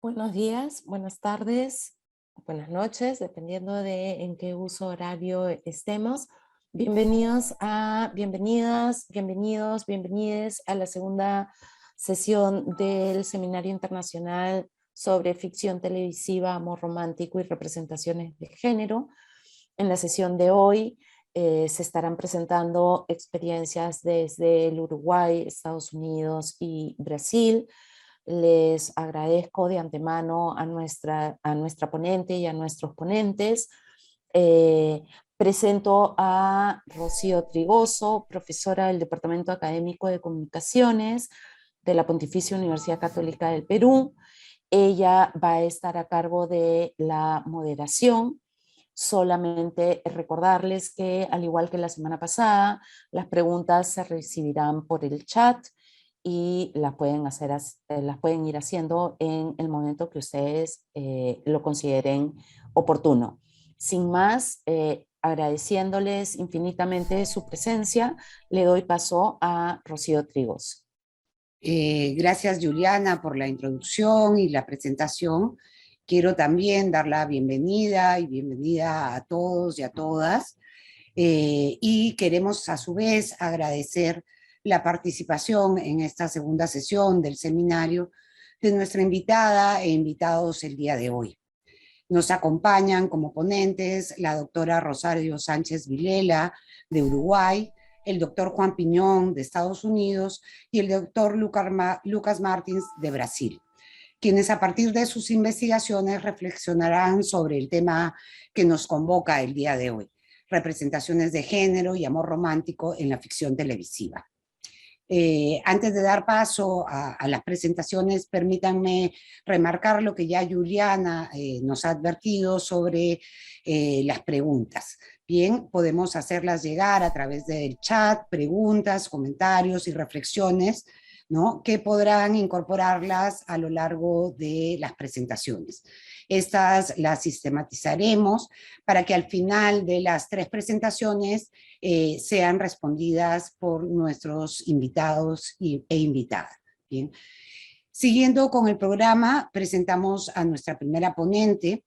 Buenos días, buenas tardes, buenas noches, dependiendo de en qué uso horario estemos. Bienvenidos a la segunda sesión del Seminario Internacional sobre Ficción Televisiva, Amor Romántico y Representaciones de Género. En la sesión de hoy se estarán presentando experiencias desde el Uruguay, Estados Unidos y Brasil. Les agradezco de antemano a nuestra ponente y a nuestros ponentes. Presento a Rocío Trigoso, profesora del Departamento Académico de Comunicaciones de la Pontificia Universidad Católica del Perú. Ella va a estar a cargo de la moderación. Solamente recordarles que, al igual que la semana pasada, las preguntas se recibirán por el chat y las pueden ir haciendo en el momento que ustedes lo consideren oportuno. Sin más, agradeciéndoles infinitamente su presencia, le doy paso a Rocío Trigos. Gracias, Juliana, por la introducción y la presentación. Quiero también dar la bienvenida a todos y a todas. Y queremos a su vez agradecer la participación en esta segunda sesión del seminario de nuestra invitada e invitados el día de hoy. Nos acompañan como ponentes la doctora Rosario Sánchez Vilela de Uruguay, el doctor Juan Piñón de Estados Unidos y el doctor Lucas Martins de Brasil, quienes a partir de sus investigaciones reflexionarán sobre el tema que nos convoca el día de hoy: representaciones de género y amor romántico en la ficción televisiva. Antes de dar paso a las presentaciones, permítanme remarcar lo que ya Juliana nos ha advertido sobre las preguntas. Bien, podemos hacerlas llegar a través del chat, preguntas, comentarios y reflexiones, ¿no?, que podrán incorporarlas a lo largo de las presentaciones. Estas las sistematizaremos para que al final de las 3 presentaciones sean respondidas por nuestros invitados e invitadas. Bien. Siguiendo con el programa, presentamos a nuestra primera ponente,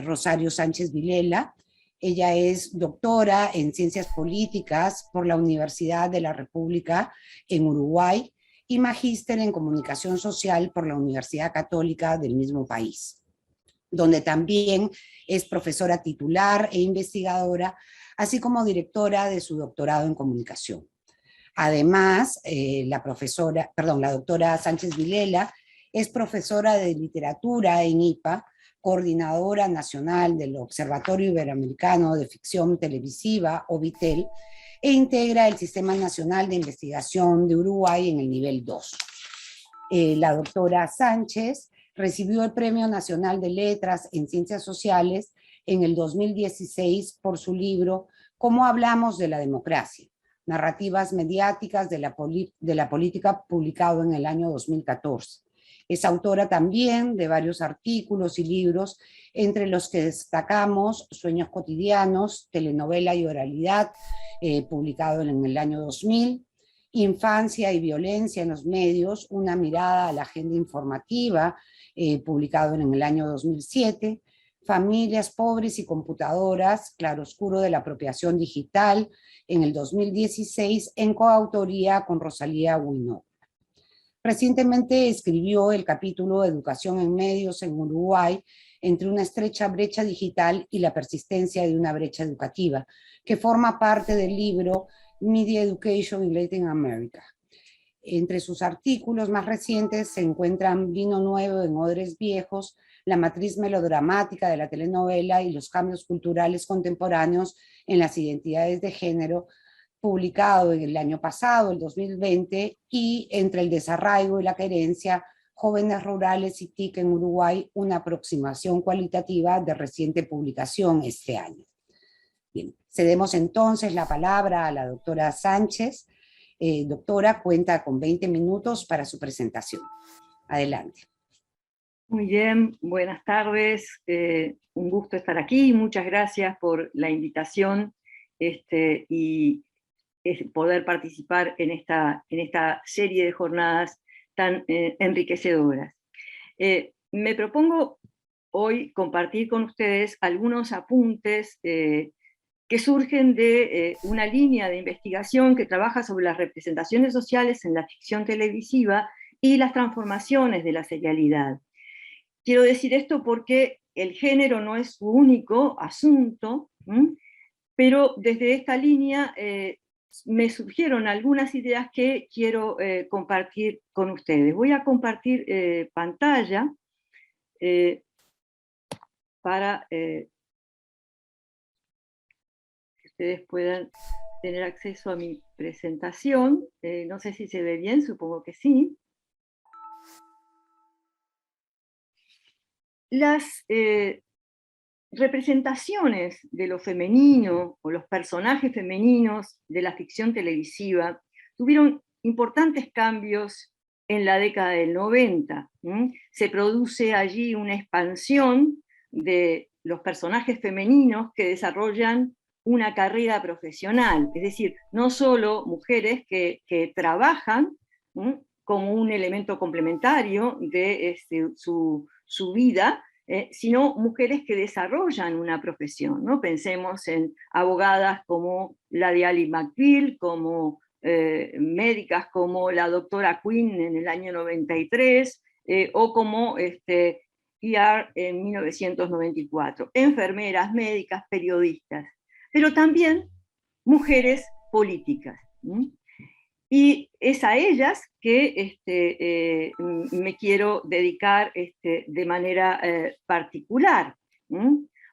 Rosario Sánchez Vilela. Ella es doctora en Ciencias Políticas por la Universidad de la República en Uruguay y magíster en Comunicación Social por la Universidad Católica del mismo país, donde también es profesora titular e investigadora, así como directora de su doctorado en comunicación. Además, la doctora Sánchez Vilela es profesora de literatura en IPA, coordinadora nacional del Observatorio Iberoamericano de Ficción Televisiva, OBITEL, e integra el Sistema Nacional de Investigación de Uruguay en el nivel 2. La doctora Sánchez recibió el Premio Nacional de Letras en Ciencias Sociales en el 2016 por su libro ¿Cómo hablamos de la democracia? Narrativas mediáticas de la política, publicado en el año 2014. Es autora también de varios artículos y libros, entre los que destacamos Sueños cotidianos, telenovela y oralidad, publicado en el año 2000, Infancia y violencia en los medios, una mirada a la agenda informativa, publicado en el año 2007, Familias pobres y computadoras, claroscuro de la apropiación digital, en el 2016, en coautoría con Rosalía Winó. Recientemente escribió el capítulo Educación en medios en Uruguay, entre una estrecha brecha digital y la persistencia de una brecha educativa, que forma parte del libro Media Education in Latin America. Entre sus artículos más recientes se encuentran Vino nuevo en odres viejos, la matriz melodramática de la telenovela y los cambios culturales contemporáneos en las identidades de género, publicado en el año pasado, el 2020, y Entre el desarraigo y la querencia, jóvenes rurales y TIC en Uruguay, una aproximación cualitativa, de reciente publicación este año. Bien, cedemos entonces la palabra a la doctora Sánchez. Doctora, cuenta con 20 minutos para su presentación. Adelante. Muy bien, buenas tardes. Un gusto estar aquí. Muchas gracias por la invitación y poder participar en esta serie de jornadas tan enriquecedoras. me propongo hoy compartir con ustedes algunos apuntes que surgen de una línea de investigación que trabaja sobre las representaciones sociales en la ficción televisiva y las transformaciones de la serialidad. Quiero decir esto porque el género no es su único asunto, pero desde esta línea me surgieron algunas ideas que quiero compartir con ustedes. Voy a compartir pantalla para que ustedes puedan tener acceso a mi presentación. No sé si se ve bien, supongo que sí. Las representaciones de lo femenino o los personajes femeninos de la ficción televisiva tuvieron importantes cambios en la década del 90. Se produce allí una expansión de los personajes femeninos que desarrollan una carrera profesional, es decir, no solo mujeres que trabajan como un elemento complementario de su vida, sino mujeres que desarrollan una profesión, ¿no? Pensemos en abogadas como la de Ali McBeal, como médicas como la doctora Quinn en el año 93, o como E.R. en 1994, enfermeras, médicas, periodistas, pero también mujeres políticas. Y es a ellas que me quiero dedicar de manera particular,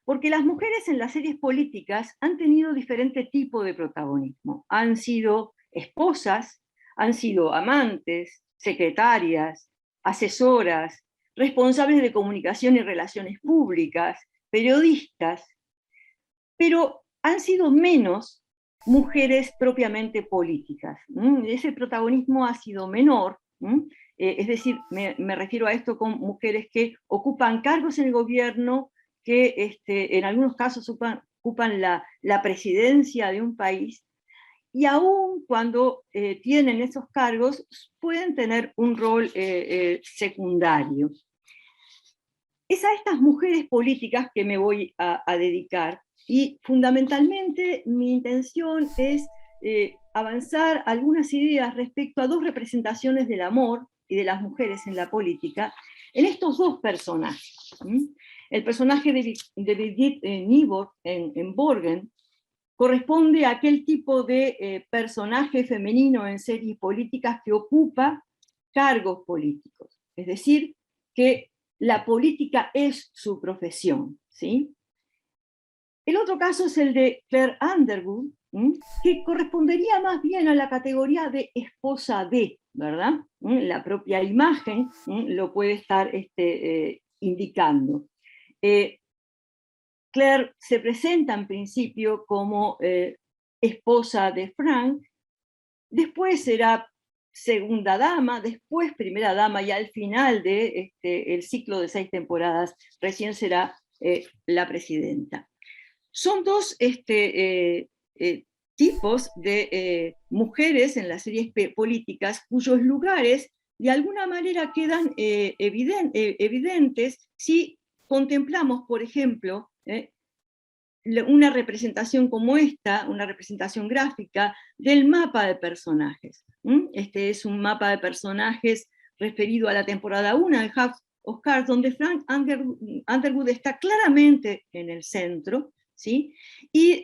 porque las mujeres en las series políticas han tenido diferente tipo de protagonismo. Han sido esposas, han sido amantes, secretarias, asesoras, responsables de comunicación y relaciones públicas, periodistas, pero han sido menos mujeres propiamente políticas. Ese protagonismo ha sido menor, es decir, me refiero a esto con mujeres que ocupan cargos en el gobierno, que en algunos casos ocupan la presidencia de un país, y aún cuando tienen esos cargos pueden tener un rol secundario. Es a estas mujeres políticas que me voy a dedicar, y fundamentalmente mi intención es avanzar algunas ideas respecto a dos representaciones del amor y de las mujeres en la política en estos dos personajes. El personaje de Birgit Nibor en Borgen corresponde a aquel tipo de personaje femenino en series políticas que ocupa cargos políticos, es decir, que la política es su profesión, ¿sí? El otro caso es el de Claire Underwood, que correspondería más bien a la categoría de esposa de, ¿verdad? La propia imagen lo puede estar indicando. Claire se presenta en principio como esposa de Frank, después será segunda dama, después primera dama, y al final de el ciclo de 6 temporadas recién será la presidenta. Son dos tipos de mujeres en las series políticas cuyos lugares de alguna manera quedan evidentes si contemplamos, por ejemplo, una representación como esta, una representación gráfica del mapa de personajes. Este es un mapa de personajes referido a la temporada 1 de House of Cards, donde Frank Underwood está claramente en el centro, ¿sí? Y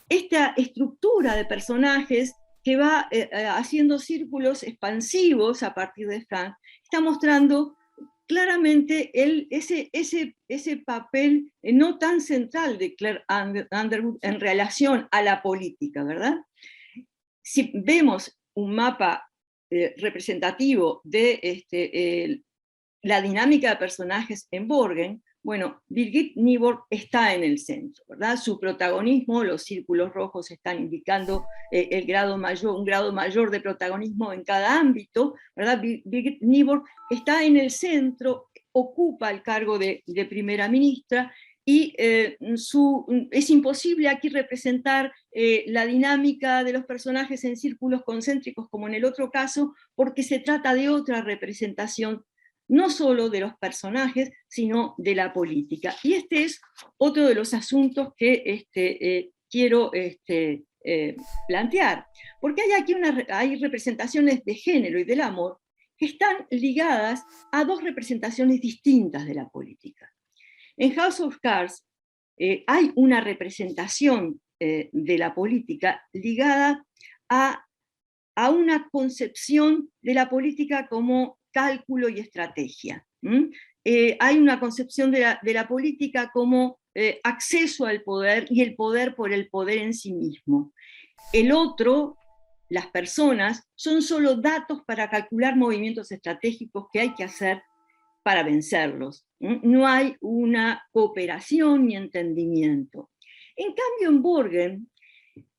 esta estructura de personajes que va haciendo círculos expansivos a partir de Frank, está mostrando claramente ese papel no tan central de Claire Underwood en relación a la política, ¿verdad? Si vemos un mapa representativo de la dinámica de personajes en Borgen, bueno, Birgit Nibor está en el centro, ¿verdad? Su protagonismo, los círculos rojos están indicando un grado mayor de protagonismo en cada ámbito, ¿verdad? Birgit Nibor está en el centro, ocupa el cargo de primera ministra, y es imposible aquí representar la dinámica de los personajes en círculos concéntricos como en el otro caso, porque se trata de otra representación no solo de los personajes, sino de la política. Y este es otro de los asuntos que quiero plantear, porque hay aquí hay representaciones de género y del amor que están ligadas a dos representaciones distintas de la política. En House of Cards hay una representación de la política ligada a una concepción de la política como cálculo y estrategia. Hay una concepción de la política como acceso al poder y el poder por el poder en sí mismo. El otro, las personas, son solo datos para calcular movimientos estratégicos que hay que hacer para vencerlos. No hay una cooperación ni entendimiento. En cambio, en Borgen,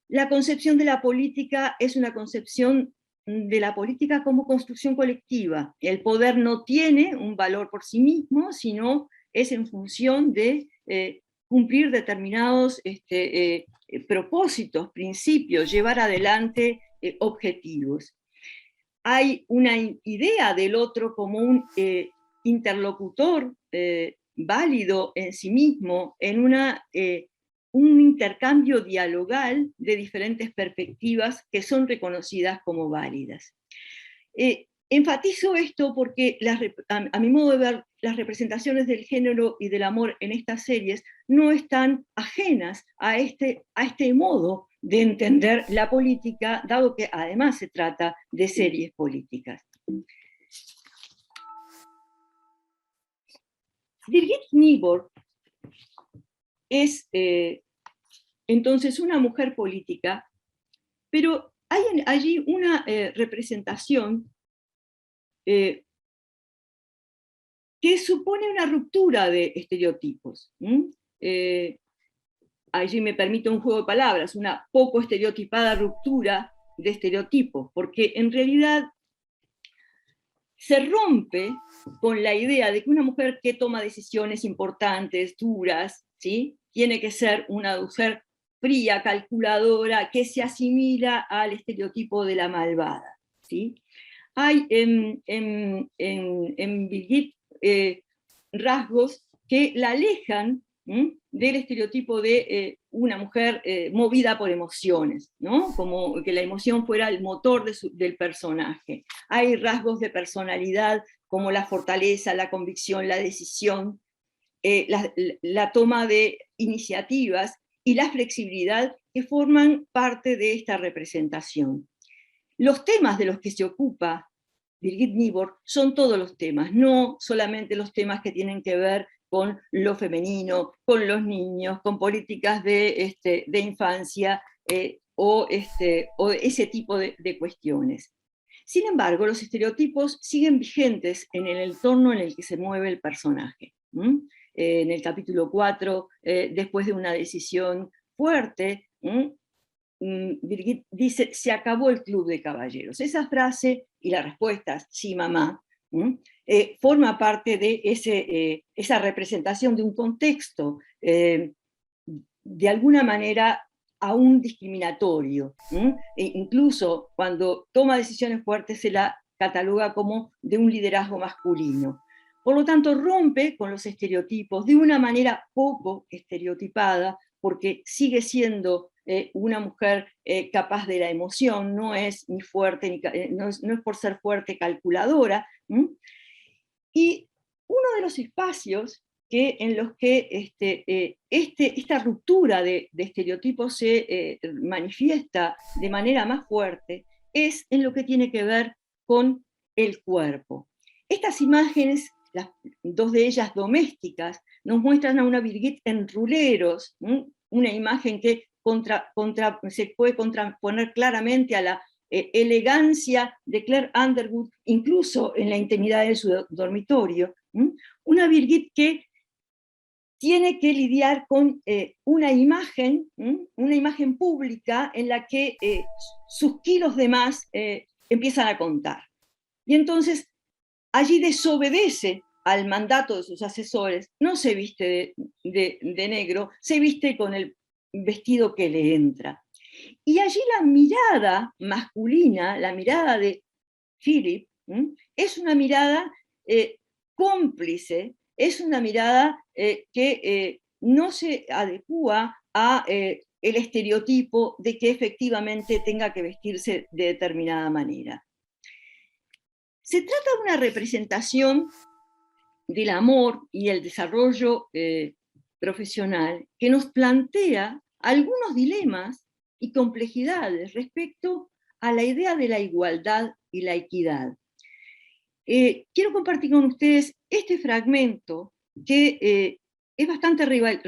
la concepción de la política es una concepción de la política como construcción colectiva. El poder no tiene un valor por sí mismo, sino es en función de cumplir determinados propósitos, principios, llevar adelante objetivos. Hay una idea del otro como un interlocutor válido en sí mismo, en un intercambio dialogal de diferentes perspectivas que son reconocidas como válidas. Enfatizo esto porque a mi modo de ver, las representaciones del género y del amor en estas series no están ajenas a este modo de entender la política, dado que además se trata de series políticas. Birgit Nybor es entonces una mujer política, pero hay allí una representación que supone una ruptura de estereotipos. Allí me permite un juego de palabras, una poco estereotipada ruptura de estereotipos, porque en realidad se rompe con la idea de que una mujer que toma decisiones importantes, duras, ¿sí?, tiene que ser una mujer fría, calculadora, que se asimila al estereotipo de la malvada, ¿sí? Hay en Birgit rasgos que la alejan del estereotipo de una mujer movida por emociones, ¿no? Como que la emoción fuera el motor del personaje. Hay rasgos de personalidad como la fortaleza, la convicción, la decisión, la toma de iniciativas y la flexibilidad que forman parte de esta representación. Los temas de los que se ocupa Birgit Nybor son todos los temas, no solamente los temas que tienen que ver con lo femenino, con los niños, con políticas de infancia o ese tipo de cuestiones. Sin embargo, los estereotipos siguen vigentes en el entorno en el que se mueve el personaje. En el capítulo 4, después de una decisión fuerte, Birgit dice, se acabó el club de caballeros. Esa frase y la respuesta, sí mamá, forma parte de esa representación de un contexto de alguna manera aún discriminatorio. E incluso cuando toma decisiones fuertes se la cataloga como de un liderazgo masculino. Por lo tanto, rompe con los estereotipos de una manera poco estereotipada, porque sigue siendo una mujer capaz de la emoción, no es ni fuerte, no es por ser fuerte calculadora. Y uno de los espacios en los que esta ruptura de estereotipos se manifiesta de manera más fuerte es en lo que tiene que ver con el cuerpo. Estas imágenes, las dos de ellas domésticas, nos muestran a una Birgit en ruleros, una imagen que se puede contraponer claramente a la elegancia de Claire Underwood, incluso en la intimidad de su dormitorio. Una Birgit que tiene que lidiar con una imagen pública en la que sus kilos de más empiezan a contar. Y entonces allí desobedece al mandato de sus asesores, no se viste de negro, se viste con el vestido que le entra. Y allí la mirada masculina, la mirada de Philip, es una mirada cómplice, es una mirada que no se adecúa a el estereotipo de que efectivamente tenga que vestirse de determinada manera. Se trata de una representación del amor y el desarrollo profesional que nos plantea algunos dilemas y complejidades respecto a la idea de la igualdad y la equidad. Quiero compartir con ustedes este fragmento que es bastante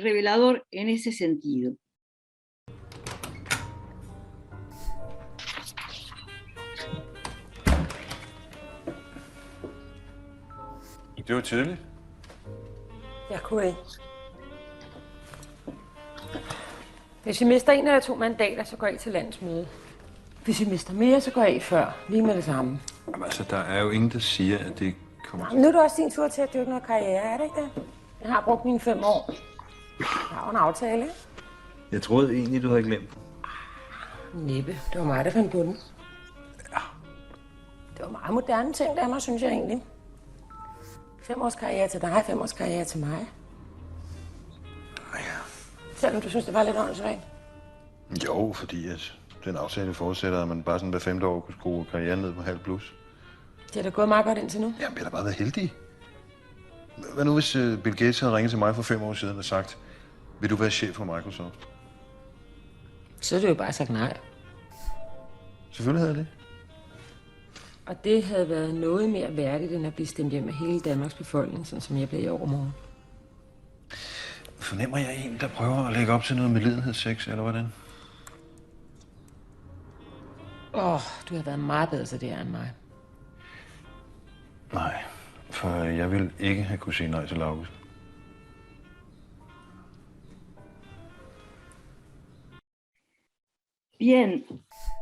revelador en ese sentido. Det var tidligt. Jeg kunne ikke. Hvis I mister 1 eller 2 mandater, så går I til landsmøde. Hvis I mister mere, så går I før. Lige med det samme. Jamen, altså, der er jo ingen, der siger, at det kommer til. Nu er det også din tur til at dyrke noget karriere, er det ikke det? Jeg har brugt mine 5 år. Jeg har jo en aftale, ikke? Jeg troede egentlig, du havde glemt. Næppe. Det var mig, der fandt på den. Ja. Det var meget moderne ting, der mig, synes jeg egentlig. 5 års karriere til dig, 5 års karriere til mig. Ja. Selvom du synes, det var lidt åndssvagt. Jo, fordi den aftale forudsætter, at man bare sådan hver 5. år kunne skrue karrieren ned på halv plus. Det har da gået meget godt indtil nu. Jamen, jeg har da bare været heldig. Hvad nu, hvis Bill Gates havde ringet til mig for 5 år siden og sagt, vil du være chef for Microsoft? Så er det jo bare sagt nej. Selvfølgelig havde jeg det. Og det havde været noget mere værdigt, end at blive stemt hjem af hele Danmarks befolkning, sådan som jeg blev i overmorgen. Fornemmer jeg en, der prøver at lægge op til noget medlidenhedssex, eller hvordan? Du har været meget bedre til det end mig. Nej, for jeg vil ikke have kunne sige nej til Laurits. Bien,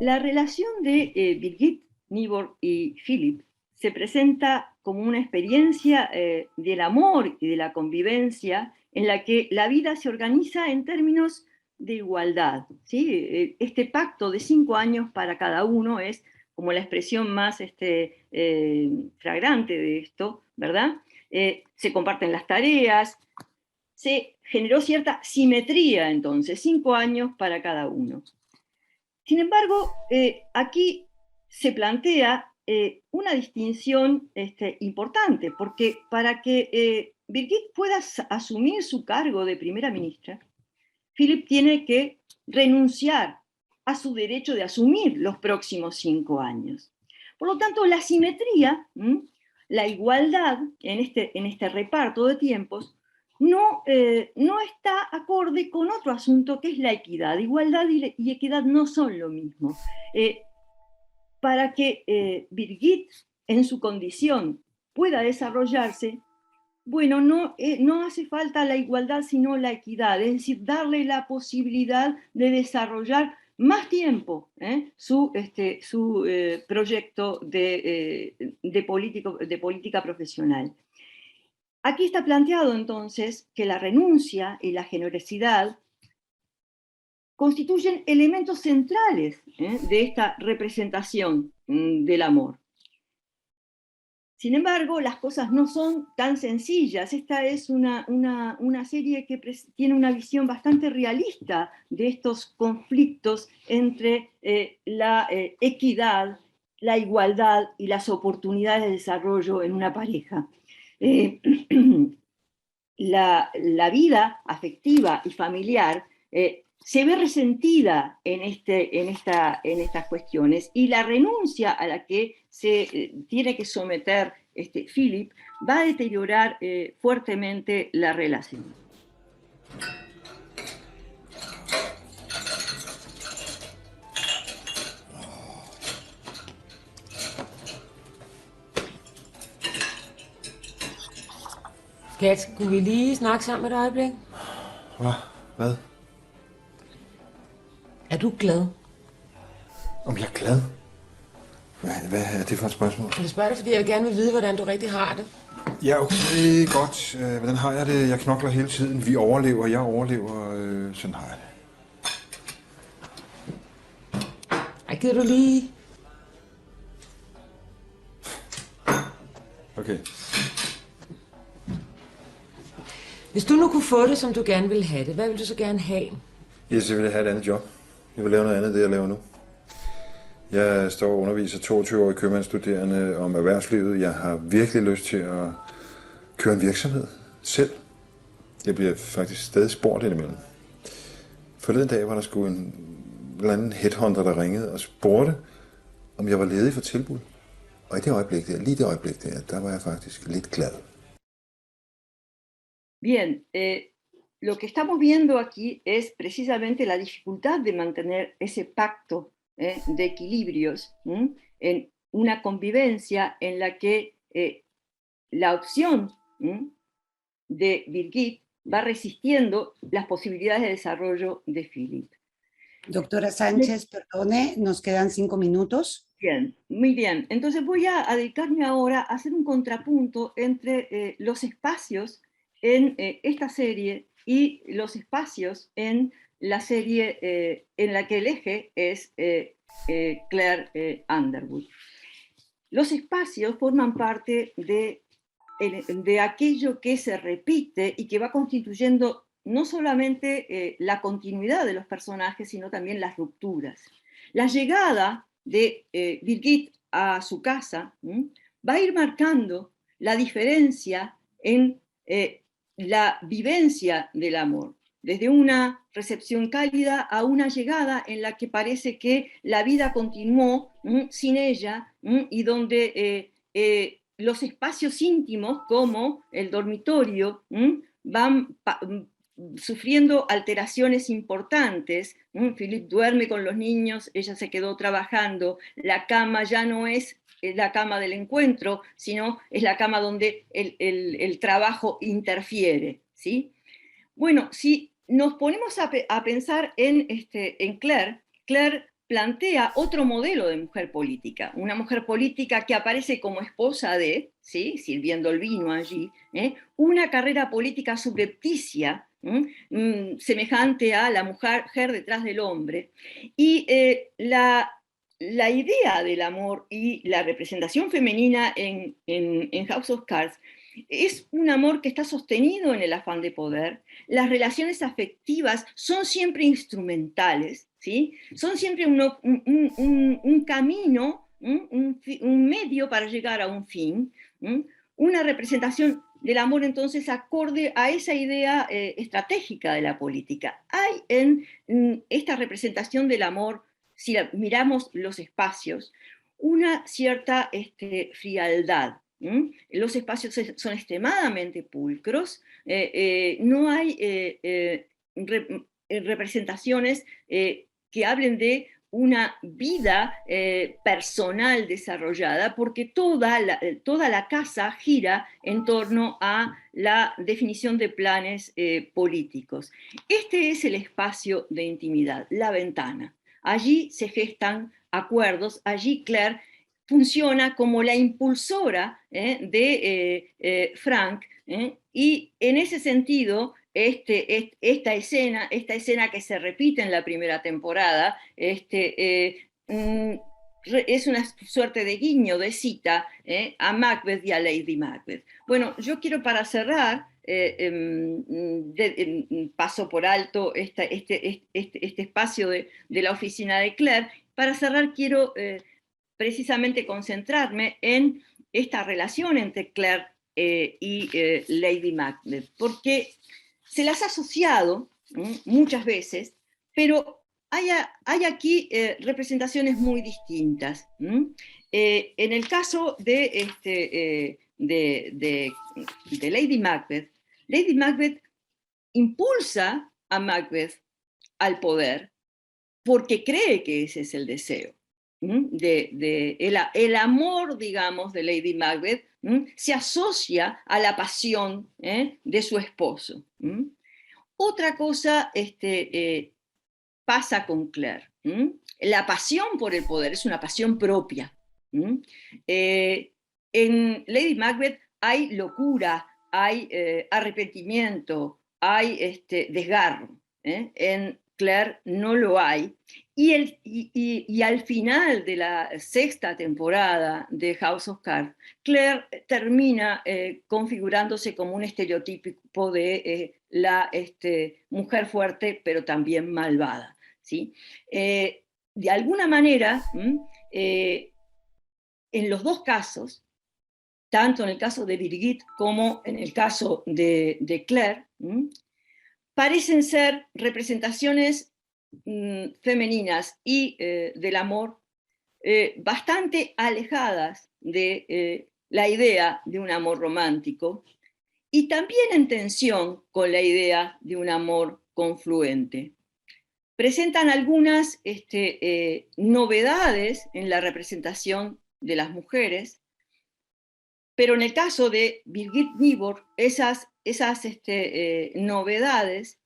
la relación de Birgit Nybor y Philip se presenta como una experiencia del amor y de la convivencia en la que la vida se organiza en términos de igualdad, ¿sí? Este pacto de 5 años para cada uno es como la expresión más flagrante de esto, ¿verdad? Se comparten las tareas, se generó cierta simetría entonces, 5 años para cada uno. Sin embargo, aquí se plantea una distinción importante, porque para que Birgit pueda asumir su cargo de primera ministra, Philip tiene que renunciar a su derecho de asumir los próximos 5 años. Por lo tanto, la simetría, la igualdad en este reparto de tiempos, no está acorde con otro asunto que es la equidad. Igualdad y equidad no son lo mismo. Para que Birgit, en su condición, pueda desarrollarse, bueno, no hace falta la igualdad, sino la equidad, es decir, darle la posibilidad de desarrollar más tiempo su proyecto de política profesional. Aquí está planteado entonces que la renuncia y la generosidad constituyen elementos centrales de esta representación del amor. Sin embargo, las cosas no son tan sencillas. Esta es una serie que tiene una visión bastante realista de estos conflictos entre la equidad, la igualdad y las oportunidades de desarrollo en una pareja. La vida afectiva y familiar se ve resentida en estas cuestiones, y la renuncia a la que se tiene que someter Philip va a deteriorar fuertemente la relación. Skat, kunne vi lige snakke sammen et øjeblik? Hvad? Er du glad? Om jeg er glad? Hvad er det for et spørgsmål? Jeg spørger dig, fordi jeg gerne vil vide, hvordan du rigtig har det. Ja, okay, godt. Hvordan har jeg det? Jeg knokler hele tiden. Vi overlever, jeg overlever. Sådan har jeg det. Ej, gider du lige? Okay. Hvis du nu kunne få det, som du gerne ville have det, hvad ville du så gerne have? Ja, så vil jeg have et andet job. Jeg vil lave noget andet, det jeg laver nu. Jeg står og underviser 22-årige købmandsstuderende om erhvervslivet. Jeg har virkelig lyst til at køre en virksomhed selv. Jeg bliver faktisk stadig spurgt indimellem. Forleden dag var der sgu en eller anden headhunter, der ringede og spurgte, om jeg var ledig for tilbud. Og i det øjeblik der, lige det øjeblik der var jeg faktisk lidt glad. Bien, lo que estamos viendo aquí es precisamente la dificultad de mantener ese pacto de equilibrios en una convivencia en la que la opción de Birgit va resistiendo las posibilidades de desarrollo de Philip. Doctora Sánchez, perdone, nos quedan 5 minutos. Bien, muy bien. Entonces voy a dedicarme ahora a hacer un contrapunto entre los espacios en esta serie y los espacios en la serie en la que el eje es Claire Underwood. Los espacios forman parte de aquello que se repite y que va constituyendo no solamente la continuidad de los personajes, sino también las rupturas. La llegada de Birgit a su casa va a ir marcando la diferencia en la vivencia del amor, desde una recepción cálida a una llegada en la que parece que la vida continuó sin ella y donde los espacios íntimos como el dormitorio van sufriendo alteraciones importantes. Philip duerme con los niños, ella se quedó trabajando, la cama ya no es la cama del encuentro, sino es la cama donde el trabajo interfiere, ¿sí? Bueno, si nos ponemos a pensar en Claire, Claire plantea otro modelo de mujer política, una mujer política que aparece como esposa de, ¿sí?, sirviendo el vino allí, una carrera política subrepticia, semejante a la mujer detrás del hombre, y la idea del amor y la representación femenina en House of Cards es un amor que está sostenido en el afán de poder. Las relaciones afectivas son siempre instrumentales, ¿sí? Son siempre un camino, un medio para llegar a un fin, una representación del amor entonces acorde a esa idea estratégica de la política. Hay en esta representación del amor, si miramos los espacios, una cierta frialdad. Los espacios son extremadamente pulcros, no hay representaciones que hablen de una vida personal desarrollada, porque toda la casa gira en torno a la definición de planes políticos. Este es el espacio de intimidad, la ventana. Allí se gestan acuerdos, allí Claire funciona como la impulsora de Frank, y en ese sentido esta escena que se repite en la primera temporada es una suerte de guiño, de cita a Macbeth y a Lady Macbeth. Bueno, yo quiero, para cerrar, paso por alto este espacio de la oficina de Claire. Para cerrar quiero precisamente concentrarme en esta relación entre Claire y Lady Macbeth, porque se las ha asociado muchas veces, pero hay aquí representaciones muy distintas. En el caso de Lady Macbeth impulsa a Macbeth al poder porque cree que ese es el deseo. El amor, digamos, de Lady Macbeth se asocia a la pasión de su esposo. Otra cosa pasa con Claire. La pasión por el poder es una pasión propia. En Lady Macbeth hay locura, hay arrepentimiento, hay desgarro. En Claire no lo hay. Y al final de la 6ª temporada de House of Cards, Claire termina configurándose como un estereotipo de la mujer fuerte, pero también malvada, ¿sí? De alguna manera, en los dos casos, tanto en el caso de Birgit como en el caso de Claire, parecen ser representaciones femeninas y del amor bastante alejadas de la idea de un amor romántico y también en tensión con la idea de un amor confluente. Presentan algunas novedades en la representación de las mujeres, pero en el caso de Birgit Nybor, esas novedades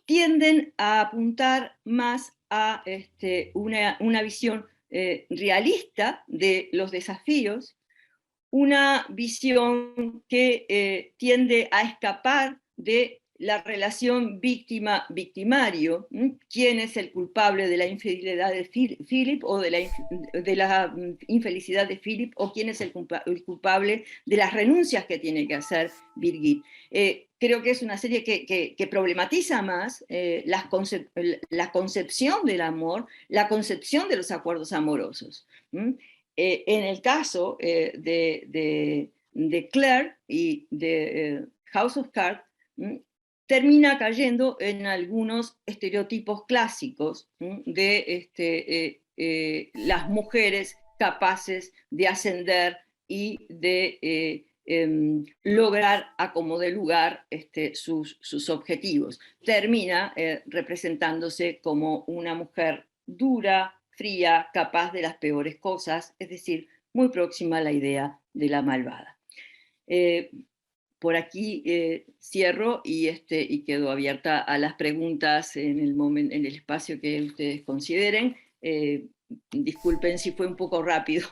tienden a apuntar más a una visión realista de los desafíos, una visión que tiende a escapar de la relación víctima-victimario. ¿Quién es el culpable de la infidelidad de Philip o de la infelicidad de Philip? ¿O quién es el culpable de las renuncias que tiene que hacer Birgit? Creo que es una serie que problematiza más la concepción del amor, la concepción de los acuerdos amorosos. En el caso de Claire y de House of Cards, termina cayendo en algunos estereotipos clásicos de las mujeres capaces de ascender y de lograr a como de lugar sus objetivos. Termina representándose como una mujer dura, fría, capaz de las peores cosas, es decir, muy próxima a la idea de la malvada. Por aquí cierro y quedo abierta a las preguntas en el espacio que ustedes consideren. Disculpen si fue un poco rápido.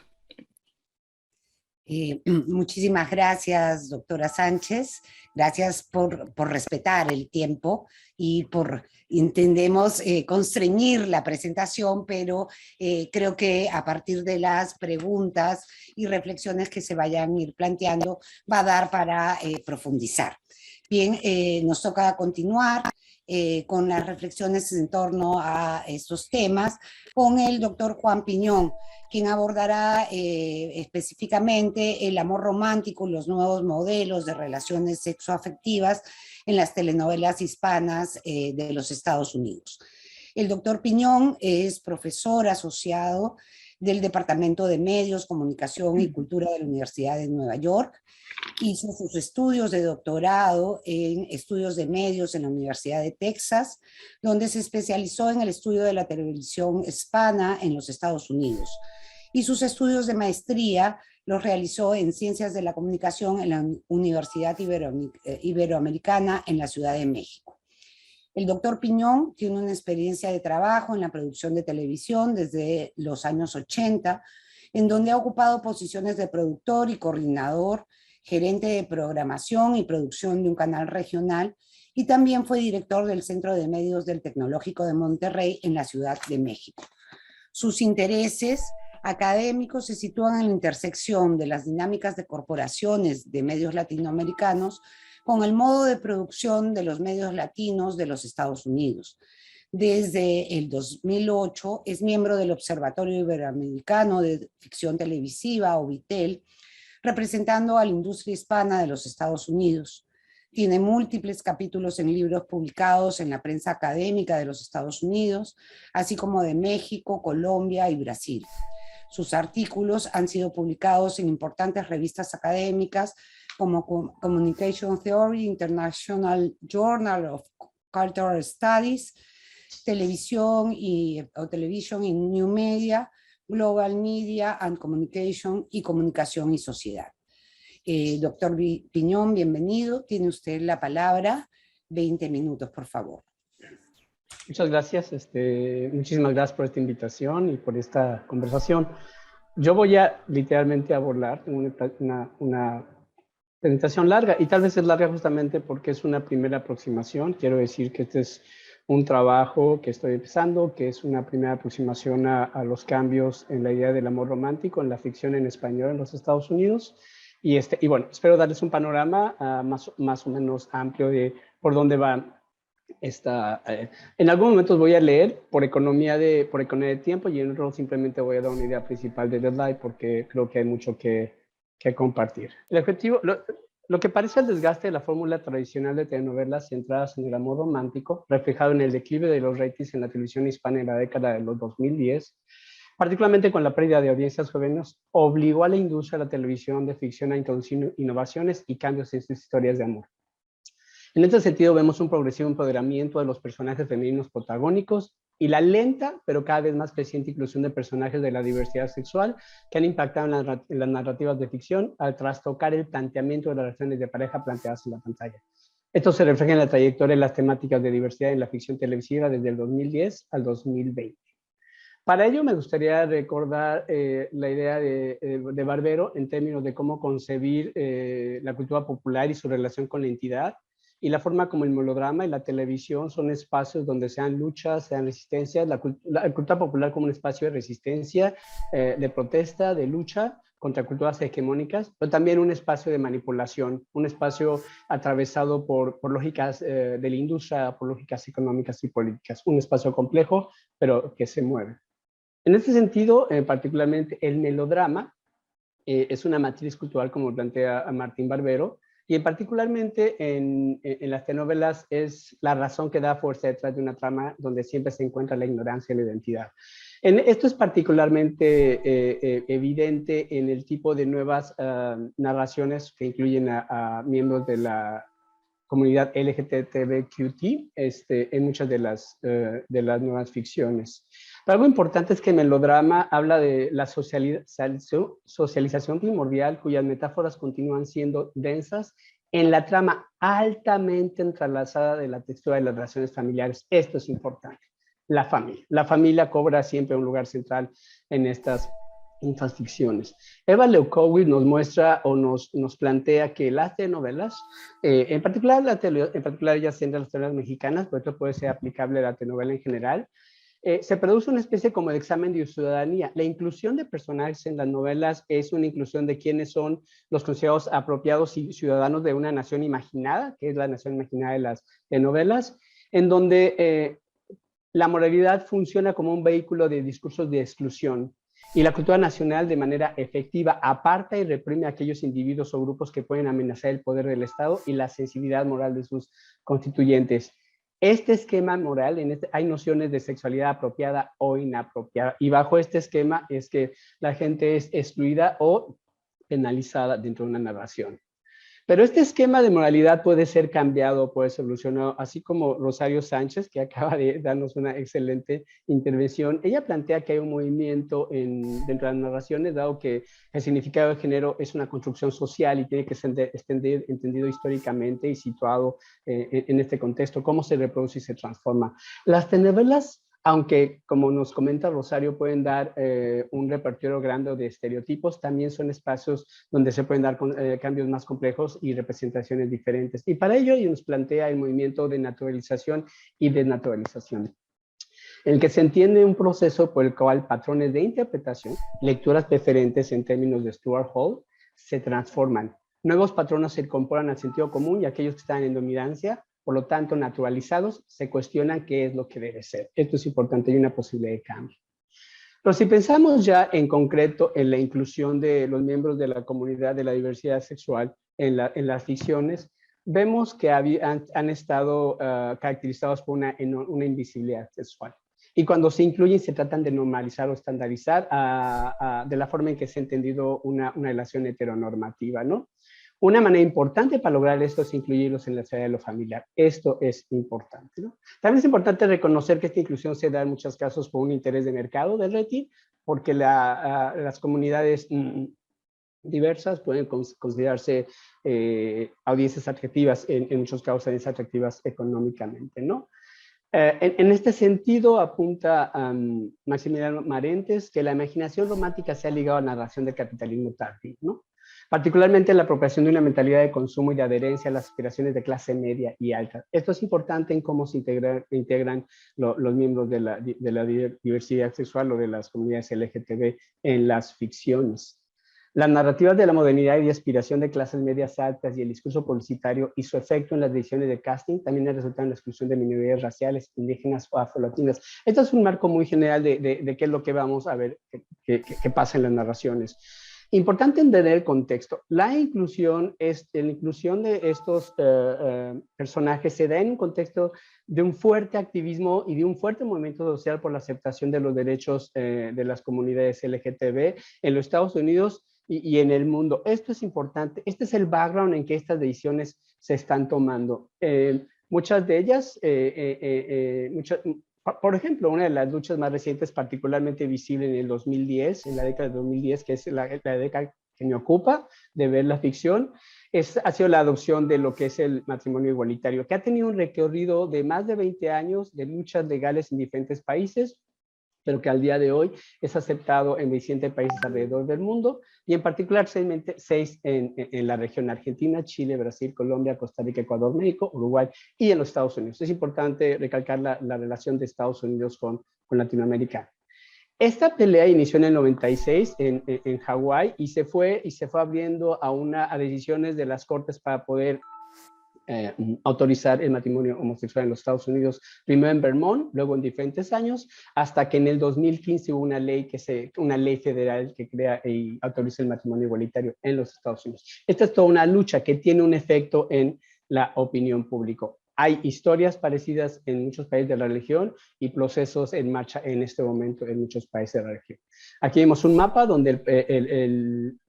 Muchísimas gracias, doctora Sánchez. Gracias por respetar el tiempo y por, entendemos, constreñir la presentación, pero creo que a partir de las preguntas y reflexiones que se vayan a ir planteando, va a dar para profundizar. Bien, nos toca continuar con las reflexiones en torno a estos temas con el doctor Juan Piñón, quien abordará específicamente el amor romántico y los nuevos modelos de relaciones sexoafectivas en las telenovelas hispanas de los Estados Unidos. El doctor Piñón es profesor asociado del Departamento de Medios, Comunicación y Cultura de la Universidad de Nueva York. Hizo sus estudios de doctorado en estudios de medios en la Universidad de Texas, donde se especializó en el estudio de la televisión hispana en los Estados Unidos. Y sus estudios de maestría los realizó en Ciencias de la Comunicación en la Universidad Iberoamericana en la Ciudad de México. El doctor Piñón tiene una experiencia de trabajo en la producción de televisión desde los años 80, en donde ha ocupado posiciones de productor y coordinador, gerente de programación y producción de un canal regional, y también fue director del Centro de Medios del Tecnológico de Monterrey en la Ciudad de México. Sus intereses académicos se sitúan en la intersección de las dinámicas de corporaciones de medios latinoamericanos con el modo de producción de los medios latinos de los Estados Unidos. Desde el 2008 es miembro del Observatorio Iberoamericano de Ficción Televisiva, OBITEL, representando a la industria hispana de los Estados Unidos. Tiene múltiples capítulos en libros publicados en la prensa académica de los Estados Unidos, así como de México, Colombia y Brasil. Sus artículos han sido publicados en importantes revistas académicas como Communication Theory, International Journal of Cultural Studies, Television in New Media, Global Media and Communication y Comunicación y Sociedad. Doctor Piñón, bienvenido. Tiene usted la palabra. 20 minutos, por favor. Muchas gracias. Muchísimas gracias por esta invitación y por esta conversación. Yo voy a literalmente abordar una presentación larga, y tal vez es larga justamente porque es una primera aproximación. Quiero decir que esta es un trabajo que estoy empezando, que es una primera aproximación a los cambios en la idea del amor romántico en la ficción en español en los Estados Unidos. Y bueno, espero darles un panorama más o menos amplio de por dónde va esta. En algún momento voy a leer por economía de tiempo, y en otro simplemente voy a dar una idea principal de Deadline porque creo que hay mucho que compartir. El objetivo, lo que parece el desgaste de la fórmula tradicional de telenovelas centradas en el amor romántico, reflejado en el declive de los ratings en la televisión hispana en la década de los 2010, particularmente con la pérdida de audiencias jóvenes, obligó a la industria de la televisión de ficción a introducir innovaciones y cambios en sus historias de amor. En este sentido, vemos un progresivo empoderamiento de los personajes femeninos protagónicos y la lenta, pero cada vez más creciente inclusión de personajes de la diversidad sexual que han impactado en las narrativas de ficción al trastocar el planteamiento de las relaciones de pareja planteadas en la pantalla. Esto se refleja en la trayectoria de las temáticas de diversidad en la ficción televisiva desde el 2010 al 2020. Para ello me gustaría recordar la idea de Barbero en términos de cómo concebir la cultura popular y su relación con la entidad, y la forma como el melodrama y la televisión son espacios donde sean luchas, sean resistencias, la cultura popular como un espacio de resistencia, de protesta, de lucha contra culturas hegemónicas, pero también un espacio de manipulación, un espacio atravesado por lógicas de la industria, por lógicas económicas y políticas, un espacio complejo, pero que se mueve. En este sentido, particularmente el melodrama es una matriz cultural, como plantea Martín Barbero, y particularmente en las telenovelas es la razón que da fuerza detrás de una trama donde siempre se encuentra la ignorancia y la identidad. Esto es particularmente evidente en el tipo de nuevas narraciones que incluyen a miembros de la comunidad LGTBQT en muchas de las nuevas ficciones. Pero algo importante es que el melodrama habla de la socialización primordial, cuyas metáforas continúan siendo densas en la trama altamente entrelazada de la textura de las relaciones familiares. Esto es importante. La familia. La familia cobra siempre un lugar central en estas ficciones. Eva Leucowicz nos muestra o nos plantea que las telenovelas, en particular ella centra las telenovelas mexicanas, pero esto puede ser aplicable a la telenovela en general, se produce una especie como de examen de ciudadanía. La inclusión de personajes en las novelas es una inclusión de quiénes son los considerados apropiados y ciudadanos de una nación imaginada, que es la nación imaginada de las novelas, en donde la moralidad funciona como un vehículo de discursos de exclusión, y la cultura nacional de manera efectiva aparta y reprime a aquellos individuos o grupos que pueden amenazar el poder del Estado y la sensibilidad moral de sus constituyentes. Este esquema moral, hay nociones de sexualidad apropiada o inapropiada, y bajo este esquema es que la gente es excluida o penalizada dentro de una narración. Pero este esquema de moralidad puede ser cambiado, puede ser evolucionado, así como Rosario Sánchez, que acaba de darnos una excelente intervención. Ella plantea que hay un movimiento dentro de las narraciones, dado que el significado de género es una construcción social y tiene que ser entendido históricamente y situado en este contexto, cómo se reproduce y se transforma. Las telenovelas, aunque, como nos comenta Rosario, pueden dar un repertorio grande de estereotipos, también son espacios donde se pueden dar cambios más complejos y representaciones diferentes. Y para ello nos plantea el movimiento de naturalización y desnaturalización, en el que se entiende un proceso por el cual patrones de interpretación, lecturas preferentes en términos de Stuart Hall, se transforman. Nuevos patrones se incorporan al sentido común y aquellos que están en dominancia, por lo tanto, naturalizados, se cuestionan qué es lo que debe ser. Esto es importante, hay una posibilidad de cambio. Pero si pensamos ya en concreto en la inclusión de los miembros de la comunidad de la diversidad sexual en las ficciones, vemos que han estado caracterizados por una invisibilidad sexual. Y cuando se incluyen, se tratan de normalizar o estandarizar de la forma en que se ha entendido una relación heteronormativa, ¿no? Una manera importante para lograr esto es incluirlos en la esfera de lo familiar. Esto es importante, ¿no? También es importante reconocer que esta inclusión se da en muchos casos por un interés de mercado del rating, porque las comunidades diversas pueden considerarse audiencias atractivas, en muchos casos audiencias atractivas económicamente, ¿no? En este sentido, apunta Maximiliano Marentes que la imaginación romántica se ha ligado a la narración del capitalismo tardío, ¿no? particularmente la apropiación de una mentalidad de consumo y de adherencia a las aspiraciones de clase media y alta. Esto es importante en cómo se integran los miembros de la diversidad sexual o de las comunidades LGTB en las ficciones. Las narrativas de la modernidad y de aspiración de clases medias altas y el discurso publicitario y su efecto en las decisiones de casting también han resultado en la exclusión de minorías raciales, indígenas o afrolatinas. Esto es un marco muy general de qué es lo que vamos a ver que pasa en las narraciones. Importante entender el contexto. La inclusión de estos personajes se da en un contexto de un fuerte activismo y de un fuerte movimiento social por la aceptación de los derechos de las comunidades LGTB en los Estados Unidos y en el mundo. Esto es importante. Este es el background en que estas decisiones se están tomando. Muchas de ellas, por ejemplo, una de las luchas más recientes, particularmente visible en el 2010, en la década de 2010, que es la década que me ocupa de ver la ficción, ha sido la adopción de lo que es el matrimonio igualitario, que ha tenido un recorrido de más de 20 años de luchas legales en diferentes países, pero que al día de hoy es aceptado en 17 países alrededor del mundo, y en particular 6 en la región Argentina, Chile, Brasil, Colombia, Costa Rica, Ecuador, México, Uruguay y en los Estados Unidos. Es importante recalcar la relación de Estados Unidos con Latinoamérica. Esta pelea inició en el 96 en Hawái y se fue abriendo a decisiones de las cortes para poder autorizar el matrimonio homosexual en los Estados Unidos, primero en Vermont, luego en diferentes años, hasta que en el 2015 hubo una ley federal que crea y autoriza el matrimonio igualitario en los Estados Unidos. Esta es toda una lucha que tiene un efecto en la opinión pública. Hay historias parecidas en muchos países de la región y procesos en marcha en este momento en muchos países de la región. Aquí vemos un mapa donde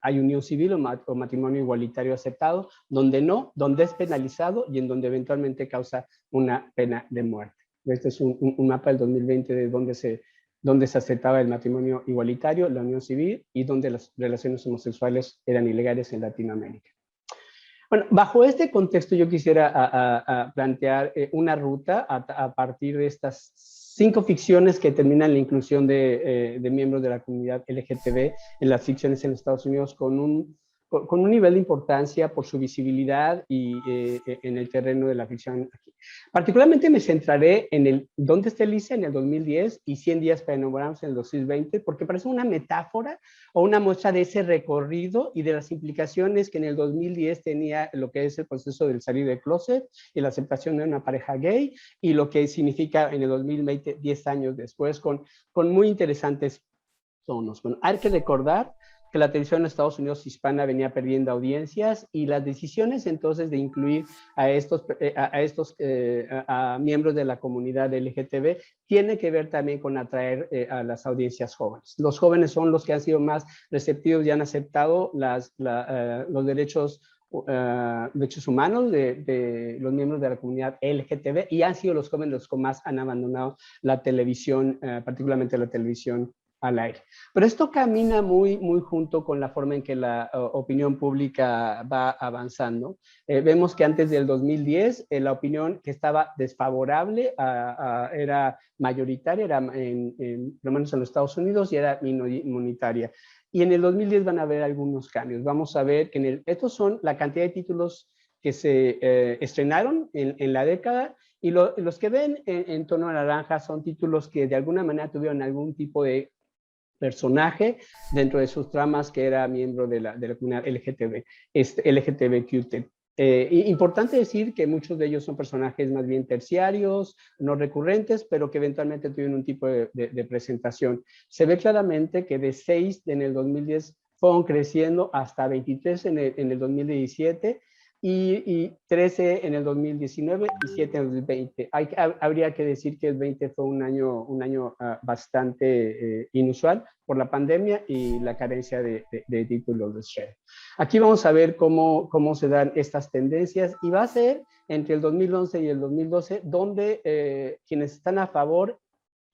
hay unión civil o matrimonio igualitario aceptado, donde no, donde es penalizado y en donde eventualmente causa una pena de muerte. Este es un mapa del 2020 de donde se aceptaba el matrimonio igualitario, la unión civil y donde las relaciones homosexuales eran ilegales en Latinoamérica. Bueno, bajo este contexto yo quisiera plantear una ruta a partir de estas 5 ficciones que terminan la inclusión de miembros de la comunidad LGTB en las ficciones en Estados Unidos con un nivel de importancia por su visibilidad y en el terreno de la ficción aquí. Particularmente me centraré en ¿Dónde está Elisa? En el 2010 y 100 días para enamorarnos en el 2020, porque parece una metáfora o una muestra de ese recorrido y de las implicaciones que en el 2010 tenía lo que es el proceso del salir del closet y la aceptación de una pareja gay, y lo que significa en el 2020, 10 años después, con muy interesantes tonos. Bueno, hay que recordar que la televisión en Estados Unidos hispana venía perdiendo audiencias y las decisiones entonces de incluir a miembros de la comunidad LGTB tiene que ver también con atraer a las audiencias jóvenes. Los jóvenes son los que han sido más receptivos y han aceptado los derechos humanos de los miembros de la comunidad LGTB, y han sido los jóvenes los que más han abandonado la televisión, particularmente la televisión al aire. Pero esto camina muy junto con la forma en que la opinión pública va avanzando. Vemos que antes del 2010 la opinión que estaba desfavorable era mayoritaria, era por lo menos en los Estados Unidos, y era minoritaria. Y en el 2010 van a haber algunos cambios. Vamos a ver que estos son la cantidad de títulos que se estrenaron en la década, y los que ven en tono naranja son títulos que de alguna manera tuvieron algún tipo de personaje dentro de sus tramas que era miembro de la comunidad LGTBQ+. Importante decir que muchos de ellos son personajes más bien terciarios, no recurrentes, pero que eventualmente tuvieron un tipo de presentación. Se ve claramente que de 6 en el 2010 fueron creciendo hasta 23 en el 2017, y 13 en el 2019 y 7 en el 2020. Habría que decir que el 20 fue un año bastante inusual por la pandemia y la carencia de títulos de estreno. Aquí vamos a ver cómo se dan estas tendencias, y va a ser entre el 2011 y el 2012 donde quienes están a favor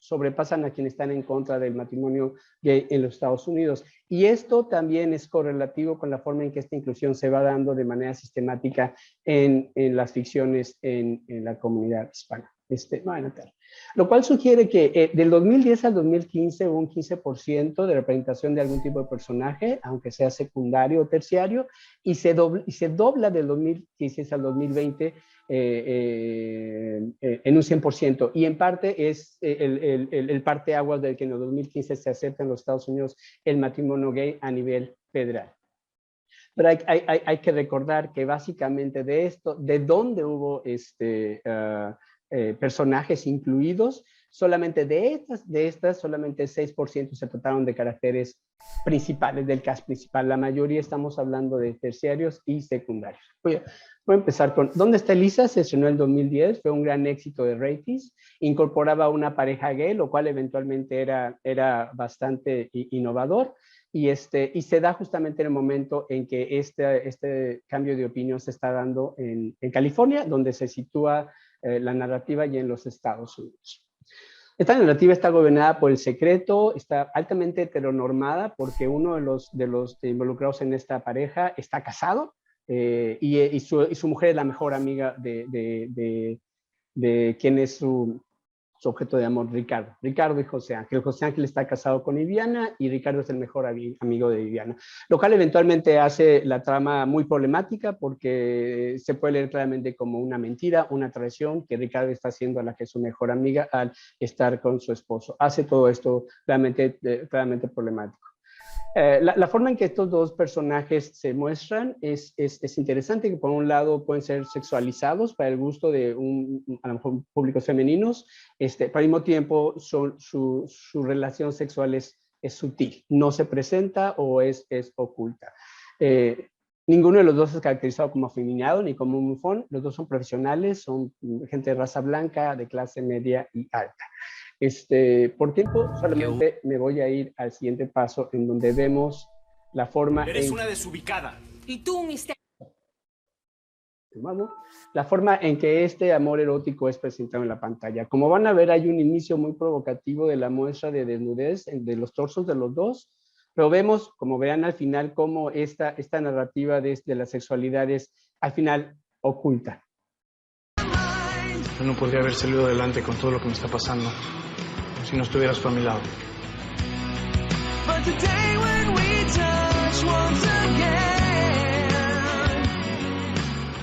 sobrepasan a quienes están en contra del matrimonio gay en los Estados Unidos. Y esto también es correlativo con la forma en que esta inclusión se va dando de manera sistemática en las ficciones en la comunidad hispana. Lo cual sugiere que del 2010 al 2015 hubo un 15% de representación de algún tipo de personaje, aunque sea secundario o terciario, y se dobla del 2016 al 2020 en un 100%. Y en parte es el parteaguas del que en el 2015 se acepta en los Estados Unidos el matrimonio gay a nivel federal. Pero hay que recordar que básicamente de esto, de dónde hubo personajes incluidos, solamente de estas solamente 6% se trataron de caracteres principales, del cast principal. La mayoría estamos hablando de terciarios y secundarios. Voy a empezar con ¿Dónde está Elisa? Se estrenó en el 2010, fue un gran éxito de ratings, incorporaba una pareja gay, lo cual eventualmente era bastante innovador. Y se da justamente en el momento en que este cambio de opinión se está dando en California, donde se sitúa la narrativa y en los Estados Unidos. Esta narrativa está gobernada por el secreto, está altamente heteronormada porque uno de los involucrados en esta pareja está casado y su mujer es la mejor amiga de quien es su objeto de amor, Ricardo. Ricardo y José Ángel. José Ángel está casado con Viviana y Ricardo es el mejor amigo de Viviana. Lo cual eventualmente hace la trama muy problemática porque se puede leer claramente como una mentira, una traición que Ricardo está haciendo a la que es su mejor amiga al estar con su esposo. Hace todo esto claramente problemático. La forma en que estos dos personajes se muestran es interesante, que por un lado pueden ser sexualizados para el gusto de a lo mejor públicos femeninos, pero al mismo tiempo su relación sexual es sutil, no se presenta o es oculta. Ninguno de los dos es caracterizado como afeminado ni como un bufón, los dos son profesionales, son gente de raza blanca, de clase media y alta. Por tiempo solamente me voy a ir al siguiente paso en donde vemos la forma... Eres una desubicada. Y tú, mister... La forma en que este amor erótico es presentado en la pantalla. Como van a ver, hay un inicio muy provocativo de la muestra de desnudez de los torsos de los dos, pero vemos, como verán al final, cómo esta narrativa de la sexualidad es al final oculta. Yo no podría haber salido adelante con todo lo que me está pasando si no estuvieras tú a mi lado.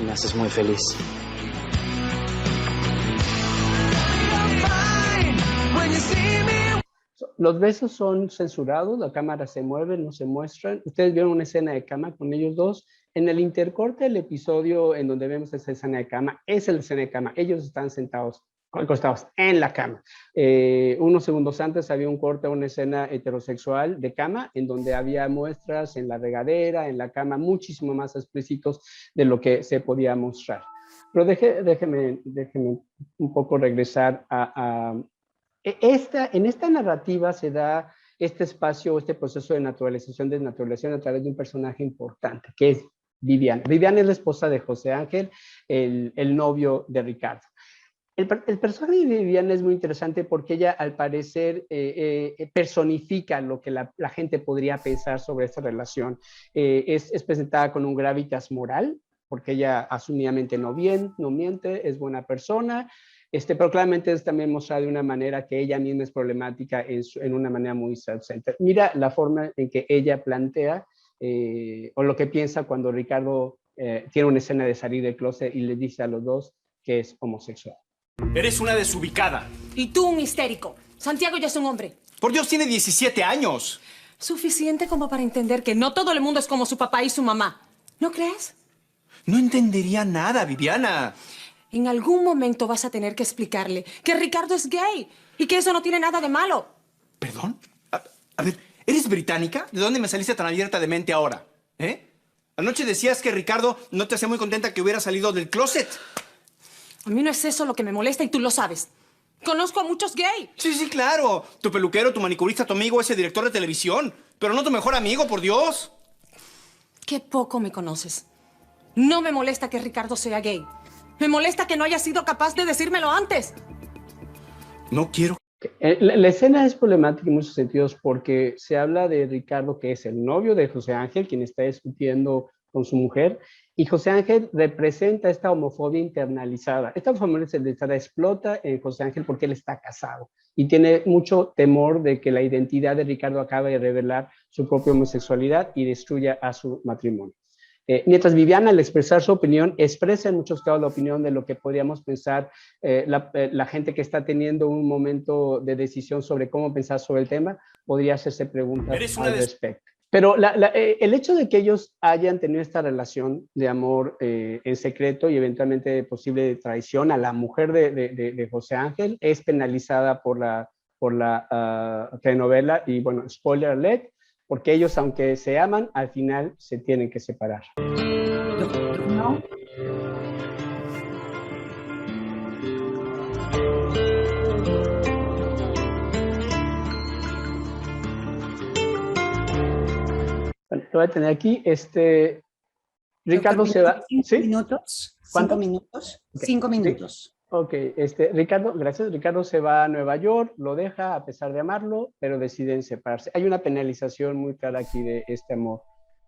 Me haces muy feliz. Los besos son censurados, la cámara se mueve, no se muestran. Ustedes vieron una escena de cama con ellos dos. En el intercorte del episodio en donde vemos esa escena de cama, es la escena de cama. Ellos están sentados, acostados en la cama. Unos segundos antes había un corte a una escena heterosexual de cama, en donde había muestras en la regadera, en la cama, muchísimo más explícitos de lo que se podía mostrar. Pero déjeme un poco regresar en esta narrativa se da este espacio, este proceso de naturalización, desnaturalización a través de un personaje importante, que es Viviana. Viviana es la esposa de José Ángel, el novio de Ricardo. El personaje de Viviana es muy interesante porque ella, al parecer, personifica lo que la gente podría pensar sobre esta relación. Es presentada con un gravitas moral, porque ella asumidamente no miente, es buena persona, pero claramente es también mostrada de una manera que ella misma es problemática en una manera muy self-centered. Mira la forma en que ella plantea o lo que piensa cuando Ricardo tiene una escena de salir del closet y le dice a los dos que es homosexual. Eres una desubicada. Y tú, un histérico. Santiago ya es un hombre. Por Dios, tiene 17 años. Suficiente como para entender que no todo el mundo es como su papá y su mamá. ¿No crees? No entendería nada, Viviana. En algún momento vas a tener que explicarle que Ricardo es gay y que eso no tiene nada de malo. ¿Perdón? A ver, ¿eres británica? ¿De dónde me saliste tan abierta de mente ahora? Anoche decías que Ricardo no te hacía muy contenta que hubiera salido del closet. A mí no es eso lo que me molesta y tú lo sabes. Conozco a muchos gay. Sí, claro. Tu peluquero, tu manicurista, tu amigo, ese director de televisión. Pero no tu mejor amigo, por Dios. Qué poco me conoces. No me molesta que Ricardo sea gay. Me molesta que no haya sido capaz de decírmelo antes. No quiero La escena es problemática en muchos sentidos porque se habla de Ricardo, que es el novio de José Ángel, quien está discutiendo con su mujer, y José Ángel representa esta homofobia internalizada. Esta homofobia internalizada explota en José Ángel porque él está casado y tiene mucho temor de que la identidad de Ricardo acabe de revelar su propia homosexualidad y destruya a su matrimonio. Mientras Viviana, al expresar su opinión, expresa en muchos casos la opinión de lo que podríamos pensar la gente que está teniendo un momento de decisión sobre cómo pensar sobre el tema, podría hacerse preguntas al respecto. Pero el hecho de que ellos hayan tenido esta relación de amor en secreto y eventualmente posible traición a la mujer de José Ángel es penalizada por la telenovela y, bueno, spoiler alert, porque ellos, aunque se aman, al final se tienen que separar. ¿No? Bueno, lo voy a tener aquí. Ricardo se va. 5 minutos. ¿Cuánto? 5 minutos. Okay. 5 minutos. Ok, Ricardo, gracias. Ricardo se va a Nueva York, lo deja a pesar de amarlo, pero deciden separarse. Hay una penalización muy clara aquí de este amor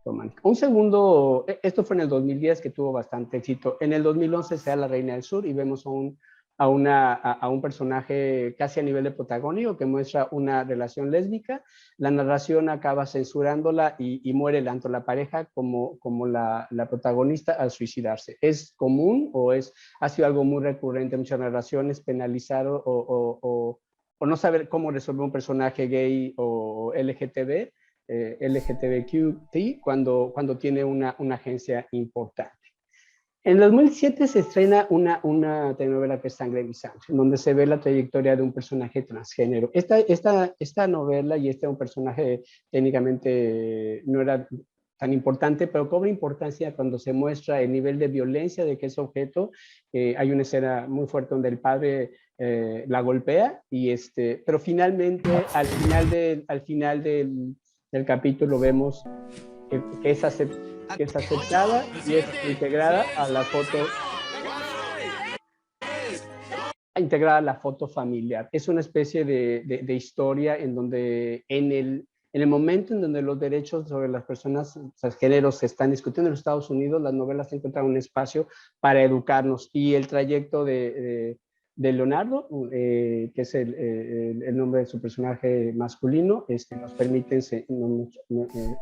romántico. Un segundo, esto fue en el 2010 que tuvo bastante éxito. En el 2011 se da La Reina del Sur y vemos a un personaje casi a nivel de protagónico que muestra una relación lésbica. La narración acaba censurándola y muere tanto la pareja como la protagonista al suicidarse. ¿Es común o ha sido algo muy recurrente en muchas narraciones penalizar o no saber cómo resolver un personaje gay o LGTB, LGTBQT cuando tiene una agencia importante? En 2007 se estrena una telenovela que es Sangre y Sangre, donde se ve la trayectoria de un personaje transgénero. Esta novela y un personaje técnicamente no era tan importante, pero cobra importancia cuando se muestra el nivel de violencia de que es objeto. Hay una escena muy fuerte donde el padre la golpea, pero finalmente, al final del capítulo vemos que es aceptada y es integrada a la foto familiar. Es una especie de historia en donde en el momento en donde los derechos sobre las personas transgénero se están discutiendo en los Estados Unidos, las novelas encuentran un espacio para educarnos, y el trayecto de Leonardo, que es el nombre de su personaje masculino, nos permite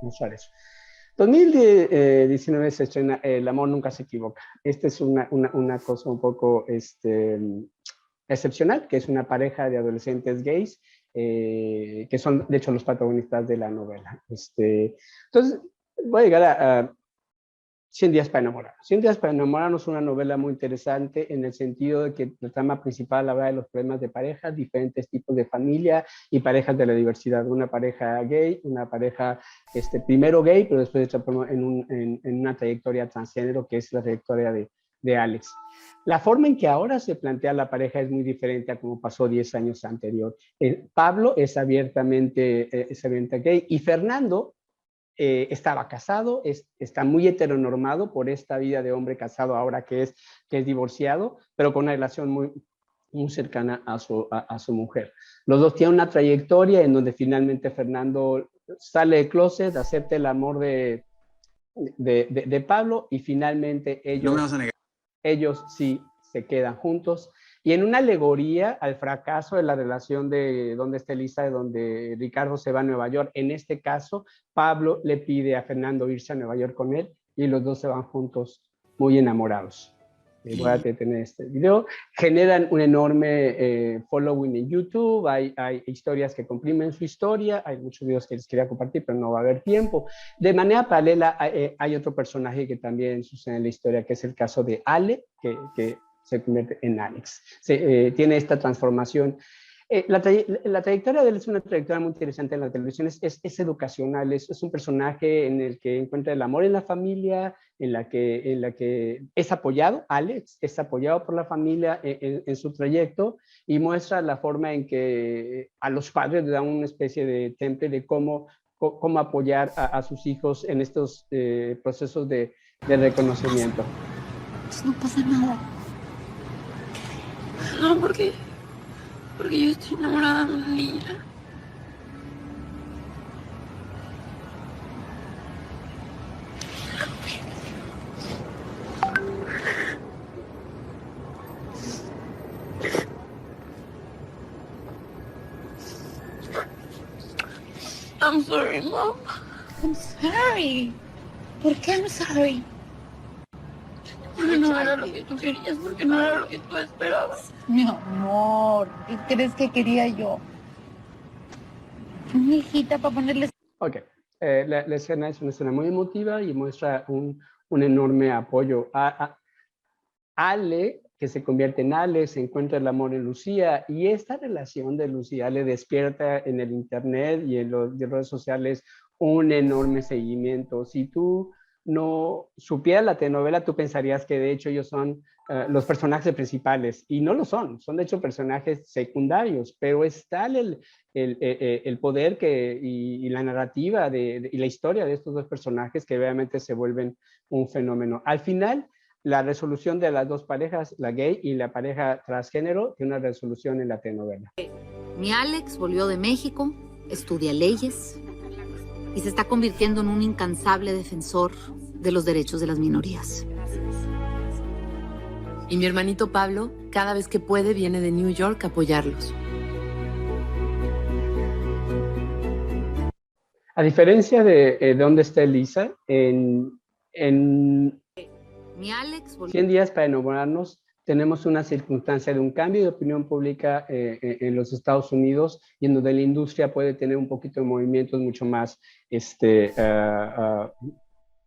mostrar eso. 2019 se estrena El amor nunca se equivoca. Esta es una cosa un poco excepcional, que es una pareja de adolescentes gays que son, de hecho, los protagonistas de la novela. Entonces, voy a llegar a 100 días para enamorarnos. 100 días para enamorarnos es una novela muy interesante en el sentido de que la trama principal habla de los problemas de pareja, diferentes tipos de familia y parejas de la diversidad. Una pareja gay, una pareja primero gay, pero después se transforma en una trayectoria transgénero, que es la trayectoria de Alex. La forma en que ahora se plantea la pareja es muy diferente a como pasó 10 años anterior. Pablo es abiertamente gay y Fernando estaba casado, está muy heteronormado por esta vida de hombre casado ahora que es divorciado, pero con una relación muy, muy cercana a su mujer. Los dos tienen una trayectoria en donde finalmente Fernando sale del closet, acepta el amor de Pablo y finalmente ellos sí se quedan juntos. Y en una alegoría al fracaso de la relación de Dónde está Elisa, de donde Ricardo se va a Nueva York, en este caso, Pablo le pide a Fernando irse a Nueva York con él y los dos se van juntos muy enamorados. Voy a detener este video. Generan un enorme following en YouTube, hay historias que comprimen su historia, hay muchos videos que les quería compartir, pero no va a haber tiempo. De manera paralela, hay otro personaje que también sucede en la historia, que es el caso de Ale, que se convierte en Alex. Tiene esta transformación. La trayectoria de él es una trayectoria muy interesante en la televisión, es educacional, es un personaje en el que encuentra el amor en la familia, en la que es apoyado, Alex es apoyado por la familia en su trayecto, y muestra la forma en que a los padres le dan una especie de temple de cómo apoyar a sus hijos en estos procesos de reconocimiento. No pasa nada. No, porque porque yo estoy enamorada de una niña. I'm sorry, Mom. I'm sorry. ¿Por qué I'm sorry? Porque no era lo que tú querías, porque no era lo que tú esperabas. Mi amor, ¿qué crees que quería yo? Una hijita para ponerle... Ok, la escena es una escena muy emotiva y muestra un enorme apoyo a Ale, que se convierte en Ale, se encuentra el amor en Lucía, y esta relación de Lucía le despierta en el internet y en las redes sociales un enorme seguimiento. Si tú no supieras la telenovela, tú pensarías que de hecho ellos son los personajes principales, y no lo son, son de hecho personajes secundarios, pero es tal el poder y la narrativa y la historia de estos dos personajes que realmente se vuelven un fenómeno. Al final, la resolución de las dos parejas, la gay y la pareja transgénero, tiene una resolución en la telenovela. Mi Alex volvió de México, estudia leyes y se está convirtiendo en un incansable defensor de los derechos de las minorías. Y mi hermanito Pablo, cada vez que puede, viene de New York a apoyarlos. A diferencia de dónde está Elisa, en Mi Alex 100 días para enamorarnos, tenemos una circunstancia de un cambio de opinión pública en los Estados Unidos, y en donde la industria puede tener un poquito de movimientos mucho más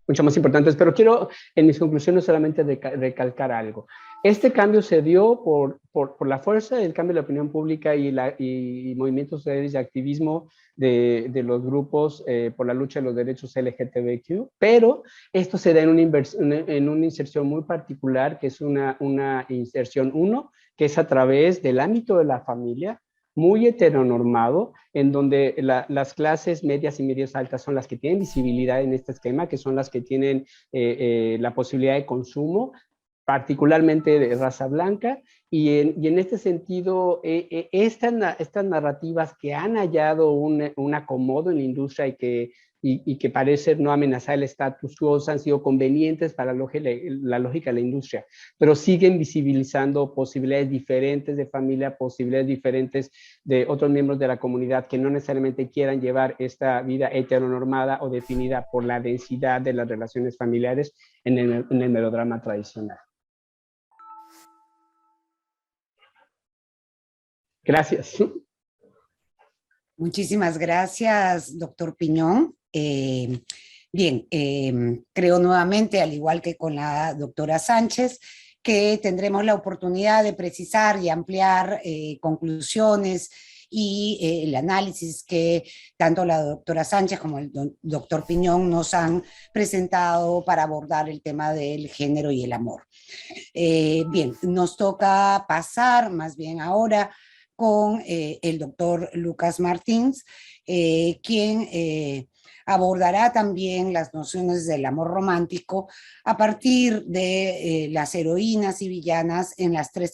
importantes. Pero quiero, en mis conclusiones, solamente recalcar algo. Este cambio se dio por la fuerza del cambio de la opinión pública y movimientos sociales de activismo de los grupos por la lucha de los derechos LGTBQ, pero esto se da en una inserción muy particular, que es una inserción que es a través del ámbito de la familia, muy heteronormado, en donde las clases medias y medias altas son las que tienen visibilidad en este esquema, que son las que tienen la posibilidad de consumo, particularmente de raza blanca, y en este sentido, estas narrativas que han hallado un acomodo en la industria y que parecen no amenazar el status quo, han sido convenientes para la lógica de la industria, pero siguen visibilizando posibilidades diferentes de familia, posibilidades diferentes de otros miembros de la comunidad que no necesariamente quieran llevar esta vida heteronormada o definida por la densidad de las relaciones familiares en el melodrama tradicional. Gracias. Muchísimas gracias, doctor Piñón. Bien, creo nuevamente, al igual que con la doctora Sánchez, que tendremos la oportunidad de precisar y ampliar conclusiones y el análisis que tanto la doctora Sánchez como el doctor Piñón nos han presentado para abordar el tema del género y el amor. Bien, nos toca pasar más bien ahora con el doctor Lucas Martins, quien abordará también las nociones del amor romántico a partir de las heroínas y villanas en las 3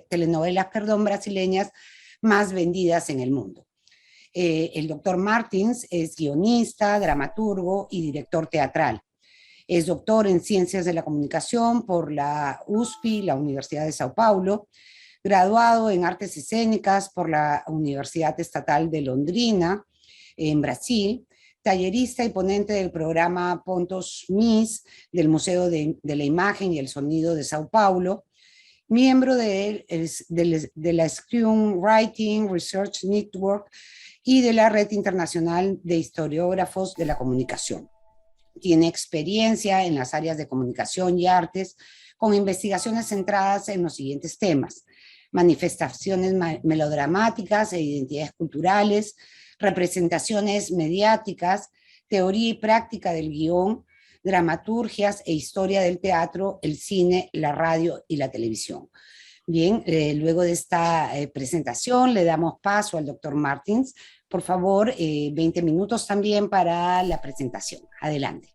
telenovelas brasileñas más vendidas en el mundo. El doctor Martins es guionista, dramaturgo y director teatral. Es doctor en Ciencias de la Comunicación por la USP, la Universidad de Sao Paulo, graduado en Artes Escénicas por la Universidad Estatal de Londrina, en Brasil, tallerista y ponente del programa Pontos Mis del Museo de la Imagen y el Sonido de Sao Paulo, miembro de la Screenwriting Research Network y de la Red Internacional de Historiógrafos de la Comunicación. Tiene experiencia en las áreas de comunicación y artes, con investigaciones centradas en los siguientes temas: manifestaciones melodramáticas e identidades culturales, representaciones mediáticas, teoría y práctica del guión, dramaturgias e historia del teatro, el cine, la radio y la televisión. Bien, luego de esta presentación le damos paso al doctor Martins. Por favor, 20 minutos también para la presentación. Adelante.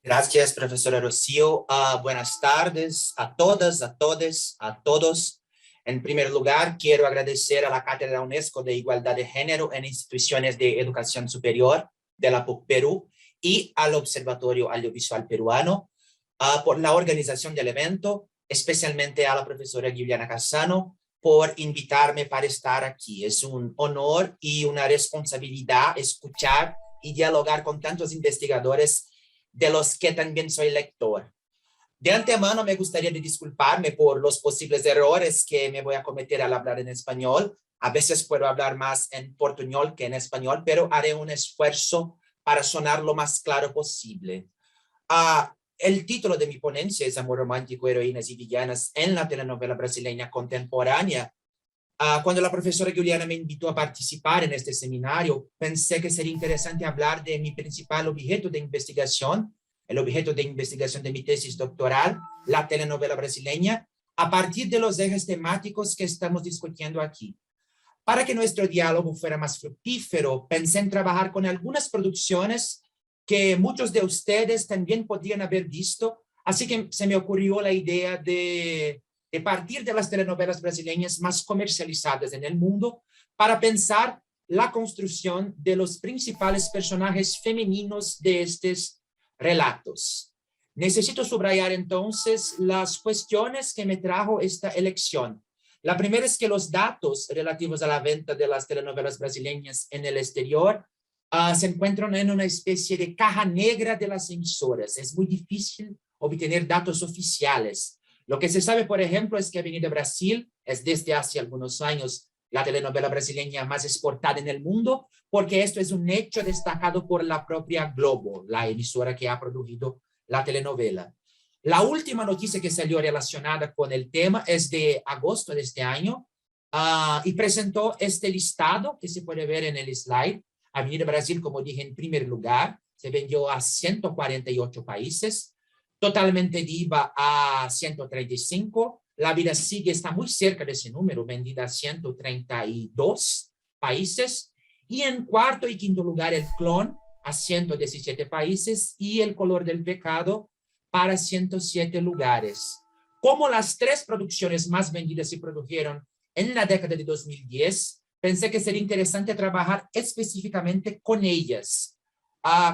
Gracias, profesora Rocío. Buenas tardes a todas, a todos. En primer lugar, quiero agradecer a la Cátedra UNESCO de Igualdad de Género en Instituciones de Educación Superior de la PUC Perú y al Observatorio Audiovisual Peruano por la organización del evento, especialmente a la profesora Giuliana Cassano por invitarme para estar aquí. Es un honor y una responsabilidad escuchar y dialogar con tantos investigadores de los que también soy lector. De antemano me gustaría disculparme por los posibles errores que me voy a cometer al hablar en español. A veces puedo hablar más en portuñol que en español, pero haré un esfuerzo para sonar lo más claro posible. El título de mi ponencia es Amor romántico, heroínas y villanas en la telenovela brasileña contemporánea. Cuando la profesora Giuliana me invitó a participar en este seminario, pensé que sería interesante hablar de mi principal objeto de investigación, el objeto de investigación de mi tesis doctoral, la telenovela brasileña, a partir de los ejes temáticos que estamos discutiendo aquí. Para que nuestro diálogo fuera más fructífero, pensé en trabajar con algunas producciones que muchos de ustedes también podrían haber visto, así que se me ocurrió la idea de partir de las telenovelas brasileñas más comercializadas en el mundo para pensar la construcción de los principales personajes femeninos de estos relatos. Necesito subrayar entonces las cuestiones que me trajo esta elección. La primera es que los datos relativos a la venta de las telenovelas brasileñas en el exterior se encuentran en una especie de caja negra de las emisoras. Es muy difícil obtener datos oficiales. Lo que se sabe, por ejemplo, es que Avenida Brasil es desde hace algunos años la telenovela brasileña más exportada en el mundo, porque esto es un hecho destacado por la propia Globo, la emisora que ha producido la telenovela. La última noticia que salió relacionada con el tema es de agosto de este año y presentó este listado que se puede ver en el slide. Avenida Brasil, como dije, en primer lugar, se vendió a 148 países, Totalmente Diva a 135, La Vida Sigue está muy cerca de ese número, vendida a 132 países, y en cuarto y quinto lugar El Clon a 117 países y El Color del Pecado para 107 lugares. Como las tres producciones más vendidas se produjeron en la década de 2010, pensé que sería interesante trabajar específicamente con ellas.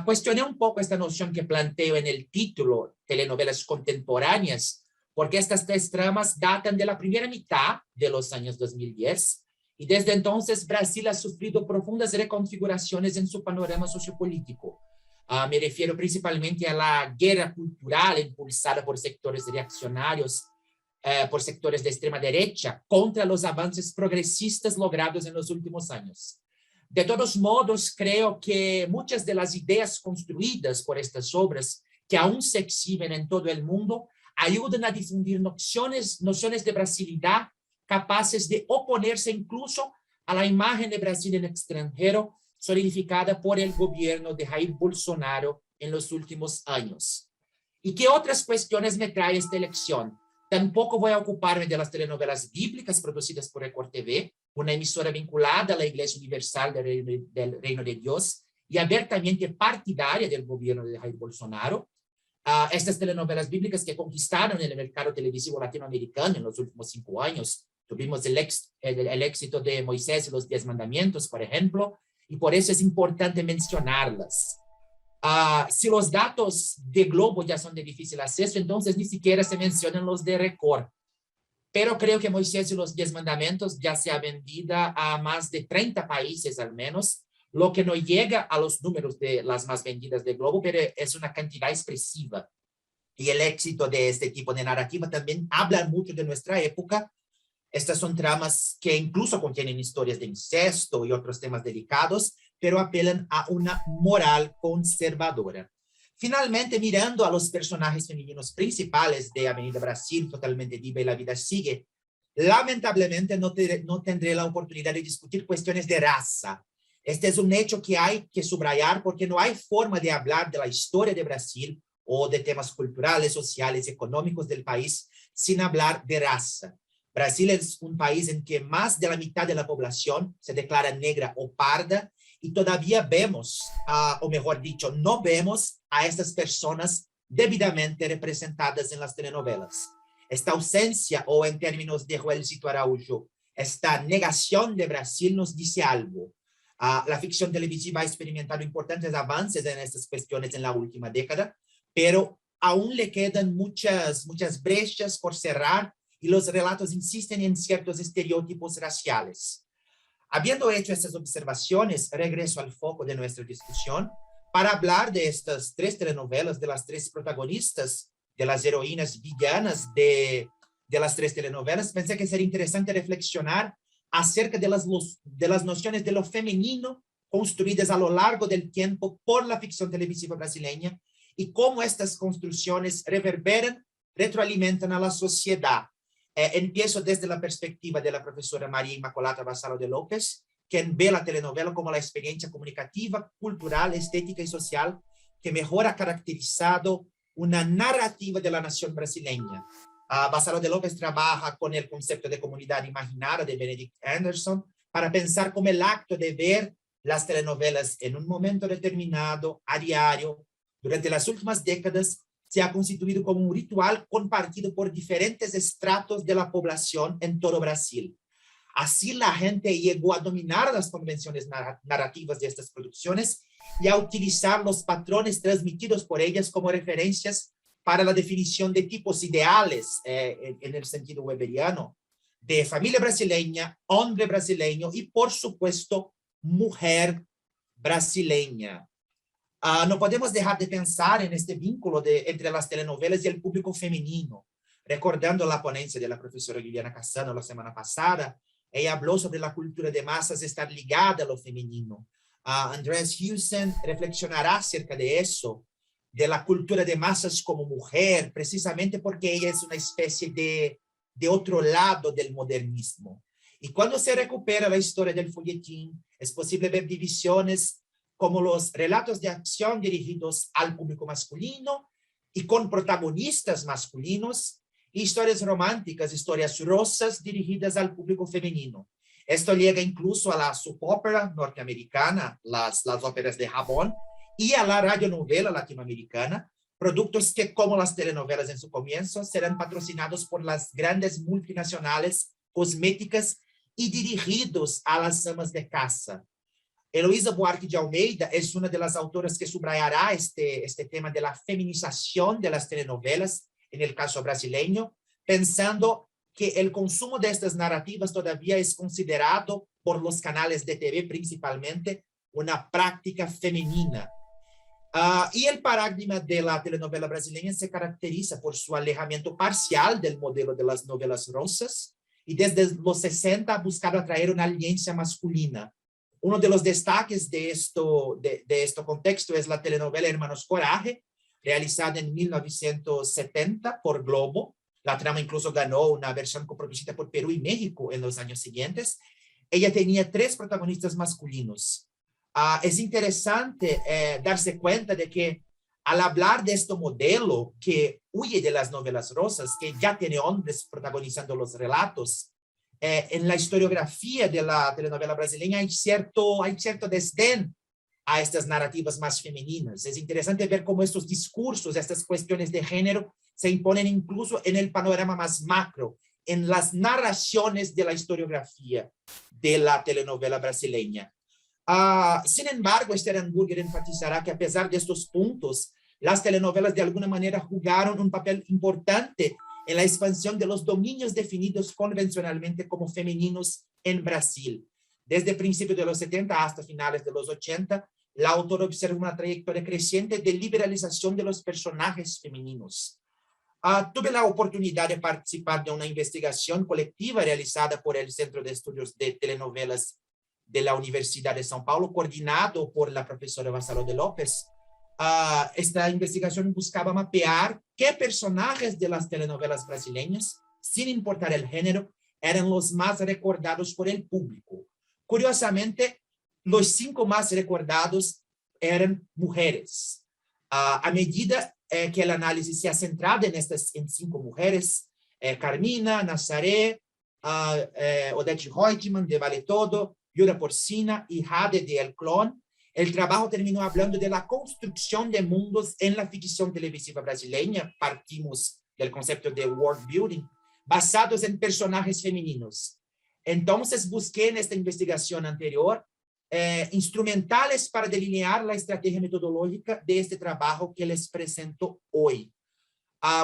Cuestioné un poco esta noción que planteo en el título, telenovelas contemporáneas, porque estas tres tramas datan de la primera mitad de los años 2010 y desde entonces Brasil ha sufrido profundas reconfiguraciones en su panorama sociopolítico. Me refiero principalmente a la guerra cultural impulsada por sectores reaccionarios, por sectores de extrema derecha, contra los avances progresistas logrados en los últimos años. De todos modos, creo que muchas de las ideas construidas por estas obras, que aún se exhiben en todo el mundo, ayudan a difundir nociones de brasilidad capaces de oponerse incluso a la imagen de Brasil en el extranjero, solidificada por el gobierno de Jair Bolsonaro en los últimos años. ¿Y qué otras cuestiones me trae esta elección? Tampoco voy a ocuparme de las telenovelas bíblicas producidas por Record TV, una emisora vinculada a la Iglesia Universal del Reino de Dios y abiertamente partidaria del gobierno de Jair Bolsonaro. Estas telenovelas bíblicas que conquistaron el mercado televisivo latinoamericano en los últimos 5 años. Tuvimos el éxito de Moisés y los 10 mandamientos, por ejemplo, y por eso es importante mencionarlas. Si los datos de Globo ya son de difícil acceso, entonces ni siquiera se mencionan los de Record. Pero creo que Moisés y los 10 mandamientos ya se ha vendido a más de 30 países al menos, lo que no llega a los números de las más vendidas de Globo, pero es una cantidad expresiva. Y el éxito de este tipo de narrativa también habla mucho de nuestra época. Estas son tramas que incluso contienen historias de incesto y otros temas delicados, pero apelan a una moral conservadora. Finalmente, mirando a los personajes femeninos principales de Avenida Brasil, Totalmente Diva y La Vida Sigue, lamentablemente no tendré la oportunidad de discutir cuestiones de raza. Este es un hecho que hay que subrayar porque no hay forma de hablar de la historia de Brasil o de temas culturales, sociales, económicos del país sin hablar de raza. Brasil es un país en que más de la mitad de la población se declara negra o parda y todavía vemos, o mejor dicho, no vemos a estas personas debidamente representadas en las telenovelas. Esta ausencia, o en términos de Joelcito Araújo, esta negación de Brasil nos dice algo. La ficción televisiva ha experimentado importantes avances en estas cuestiones en la última década, pero aún le quedan muchas brechas por cerrar y los relatos insisten en ciertos estereotipos raciales. Habiendo hecho estas observaciones, regreso al foco de nuestra discusión para hablar de estas 3 telenovelas, de las 3 protagonistas, de las heroínas villanas de las 3 telenovelas. Pensé que sería interesante reflexionar acerca de las nociones de lo femenino construidas a lo largo del tiempo por la ficción televisiva brasileña y cómo estas construcciones reverberan, retroalimentan a la sociedad. Empiezo desde la perspectiva de la profesora María Inmaculada Vassalo de López, quien ve la telenovela como la experiencia comunicativa, cultural, estética y social que mejor ha caracterizado una narrativa de la nación brasileña. Vassalo de López trabaja con el concepto de comunidad imaginada de Benedict Anderson para pensar cómo el acto de ver las telenovelas en un momento determinado, a diario, durante las últimas décadas, se ha constituido como un ritual compartido por diferentes estratos de la población en todo Brasil. Así la gente llegó a dominar las convenciones narrativas de estas producciones y a utilizar los patrones transmitidos por ellas como referencias para la definición de tipos ideales, en el sentido weberiano, de familia brasileña, hombre brasileño y, por supuesto, mujer brasileña. No podemos dejar de pensar en este vínculo entre las telenovelas y el público femenino. Recordando la ponencia de la profesora Juliana Cassano la semana pasada, ella habló sobre la cultura de masas estar ligada a lo femenino. Andreas Husen reflexionará acerca de eso, de la cultura de masas como mujer, precisamente porque ella es una especie de otro lado del modernismo. Y cuando se recupera la historia del folletín, es posible ver divisiones como los relatos de acción dirigidos al público masculino y con protagonistas masculinos, y historias románticas, historias rosas dirigidas al público femenino. Esto llega incluso a la soap opera norteamericana, las óperas de Japón, y a la radionovela latinoamericana, productos que, como las telenovelas en su comienzo, serán patrocinados por las grandes multinacionales cosméticas y dirigidos a las amas de casa. Heloísa Buarque de Almeida es una de las autoras que subrayará este tema de la feminización de las telenovelas, en el caso brasileño, pensando que el consumo de estas narrativas todavía es considerado por los canales de TV principalmente una práctica femenina. Y el paradigma de la telenovela brasileña se caracteriza por su alejamiento parcial del modelo de las novelas rosas y desde los 60 ha buscado atraer una audiencia masculina. Uno de los destaques de este contexto es la telenovela Hermanos Coraje, realizada en 1970 por Globo. La trama incluso ganó una versión coproducida por Perú y México en los años siguientes. Ella tenía 3 protagonistas masculinos. Es interesante darse cuenta de que al hablar de este modelo que huye de las novelas rosas, que ya tiene hombres protagonizando los relatos, en la historiografía de la telenovela brasileña hay cierto desdén a estas narrativas más femeninas. Es interesante ver cómo estos discursos, estas cuestiones de género se imponen incluso en el panorama más macro, en las narraciones de la historiografía de la telenovela brasileña. Sin embargo, Esther Hamburger enfatizará que a pesar de estos puntos, las telenovelas de alguna manera jugaron un papel importante en la expansión de los dominios definidos convencionalmente como femeninos en Brasil. Desde principios de los 70 hasta finales de los 80, la autora observa una trayectoria creciente de liberalización de los personajes femeninos. Tuve la oportunidad de participar de una investigación colectiva realizada por el Centro de Estudios de Telenovelas de la Universidad de São Paulo, coordinado por la profesora Vassalo de López. Esta investigación buscaba mapear qué personajes de las telenovelas brasileñas, sin importar el género, eran los más recordados por el público. Curiosamente, los 5 más recordados eran mujeres. A medida que el análisis se ha centrado en 5 mujeres, Carmina, Nazaré, Odete Reutemann, de Vale Todo, Yura Porcina y Jade de El Clon, el trabajo terminó hablando de la construcción de mundos en la ficción televisiva brasileña. Partimos del concepto de world building, basados en personajes femeninos. Entonces busqué en esta investigación anterior instrumentales para delinear la estrategia metodológica de este trabajo que les presento hoy.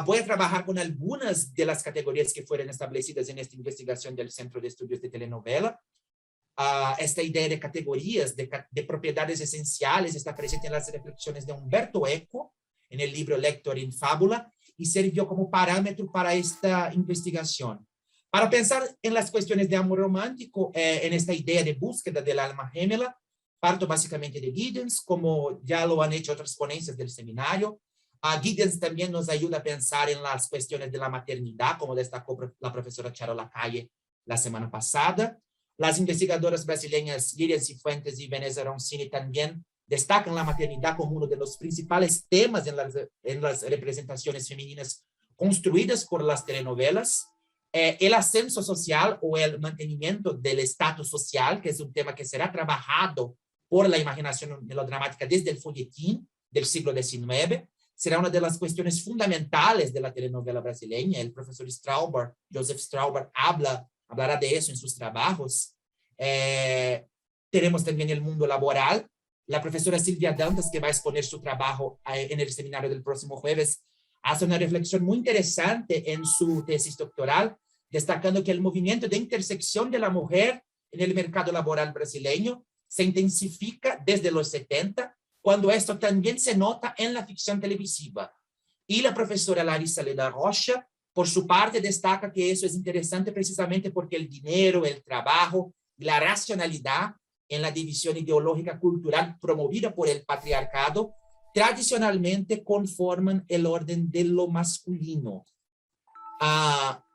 Voy a trabajar con algunas de las categorías que fueron establecidas en esta investigación del Centro de Estudios de Telenovela. Esta idea de categorías, de propiedades esenciales, está presente en las reflexiones de Umberto Eco, en el libro Lector in Fábula, y sirvió como parámetro para esta investigación. Para pensar en las cuestiones de amor romántico, en esta idea de búsqueda del alma gemela, parto básicamente de Giddens, como ya lo han hecho otras ponencias del seminario. Giddens también nos ayuda a pensar en las cuestiones de la maternidad, como destacó la profesora Charo Lacalle la semana pasada. Las investigadoras brasileñas Lilian Cifuentes y Vanessa Roncini también destacan la maternidad como uno de los principales temas en las representaciones femeninas construidas por las telenovelas. El ascenso social o el mantenimiento del estatus social, que es un tema que será trabajado por la imaginación melodramática desde el folletín del siglo XIX, será una de las cuestiones fundamentales de la telenovela brasileña. El profesor Strauber, Joseph Strauber, hablará de eso en sus trabajos. Tenemos también el mundo laboral. La profesora Silvia Dantas, que va a exponer su trabajo en el seminario del próximo jueves, hace una reflexión muy interesante en su tesis doctoral, destacando que el movimiento de intersección de la mujer en el mercado laboral brasileño se intensifica desde los 70, cuando esto también se nota en la ficción televisiva. Y la profesora Larissa Leda Rocha, por su parte, destaca que eso es interesante precisamente porque el dinero, el trabajo y la racionalidad en la división ideológica cultural promovida por el patriarcado tradicionalmente conforman el orden de lo masculino.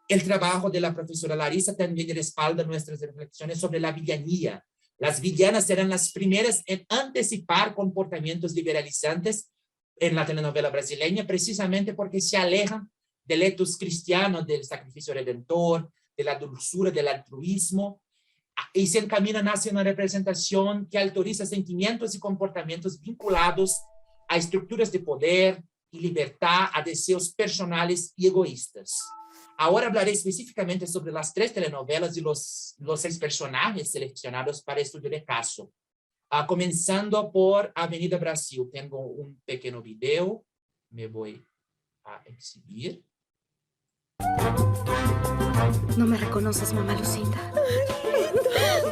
El trabajo de la profesora Larissa también respalda nuestras reflexiones sobre la villanía. Las villanas serán las primeras en anticipar comportamientos liberalizantes en la telenovela brasileña, precisamente porque se alejan del ethos cristiano, del sacrificio redentor, de la dulzura, del altruismo, y se encaminan hacia una representación que autoriza sentimientos y comportamientos vinculados a estructuras de poder y libertad, a deseos personales y egoístas. Ahora hablaré específicamente sobre las 3 telenovelas y los 6 personajes seleccionados para estudiar el caso. Comenzando por Avenida Brasil. Tengo un pequeño video, me voy a exhibir. No me reconoces, mamá Lucinda.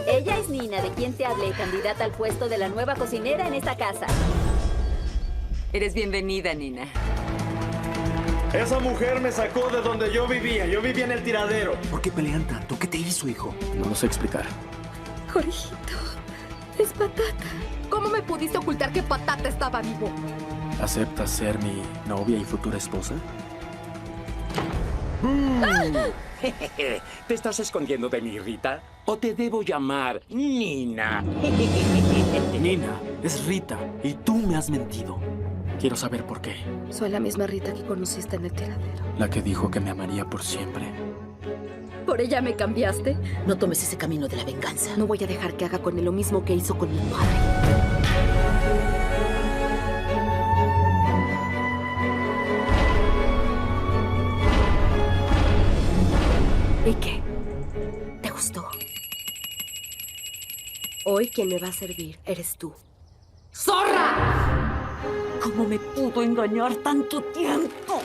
Ella es Nina, de quien te hablé, candidata al puesto de la nueva cocinera en esta casa. Eres bienvenida, Nina. Esa mujer me sacó de donde yo vivía. Yo vivía en el tiradero. ¿Por qué pelean tanto? ¿Qué te hizo, hijo? No lo sé explicar. Jorgito, es Patata. ¿Cómo me pudiste ocultar que Patata estaba vivo? ¿Aceptas ser mi novia y futura esposa? ¿Te estás escondiendo de mí, Rita? ¿O te debo llamar Nina? Nina, es Rita. Y tú me has mentido. Quiero saber por qué. Soy la misma Rita que conociste en el tiradero. La que dijo que me amaría por siempre. ¿Por ella me cambiaste? No tomes ese camino de la venganza. No voy a dejar que haga con él lo mismo que hizo con mi padre. ¿Y qué? ¿Te gustó? Hoy quien me va a servir eres tú. ¡Zorra! ¿Cómo me pudo engañar tanto tiempo?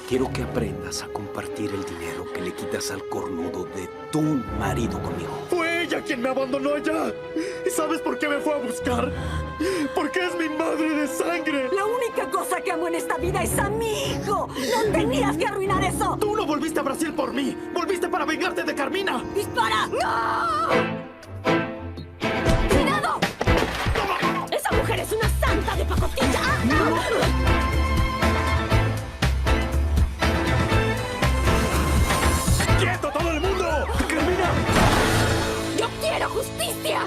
Quiero que aprendas a compartir el dinero que le quitas al cornudo de tu marido conmigo. Fue ella quien me abandonó allá. ¿Y sabes por qué me fue a buscar? Porque es mi madre de sangre. La única cosa que amo en esta vida es a mi hijo. ¡No tenías que arruinar eso! Tú no volviste a Brasil por mí. Volviste para vengarte de Carmina. ¡Dispara! ¡No! ¡Cuidado! ¡Esa mujer es una santa de pacotilla! ¡Quieto todo el mundo! ¡Carmina! ¡Yo quiero justicia!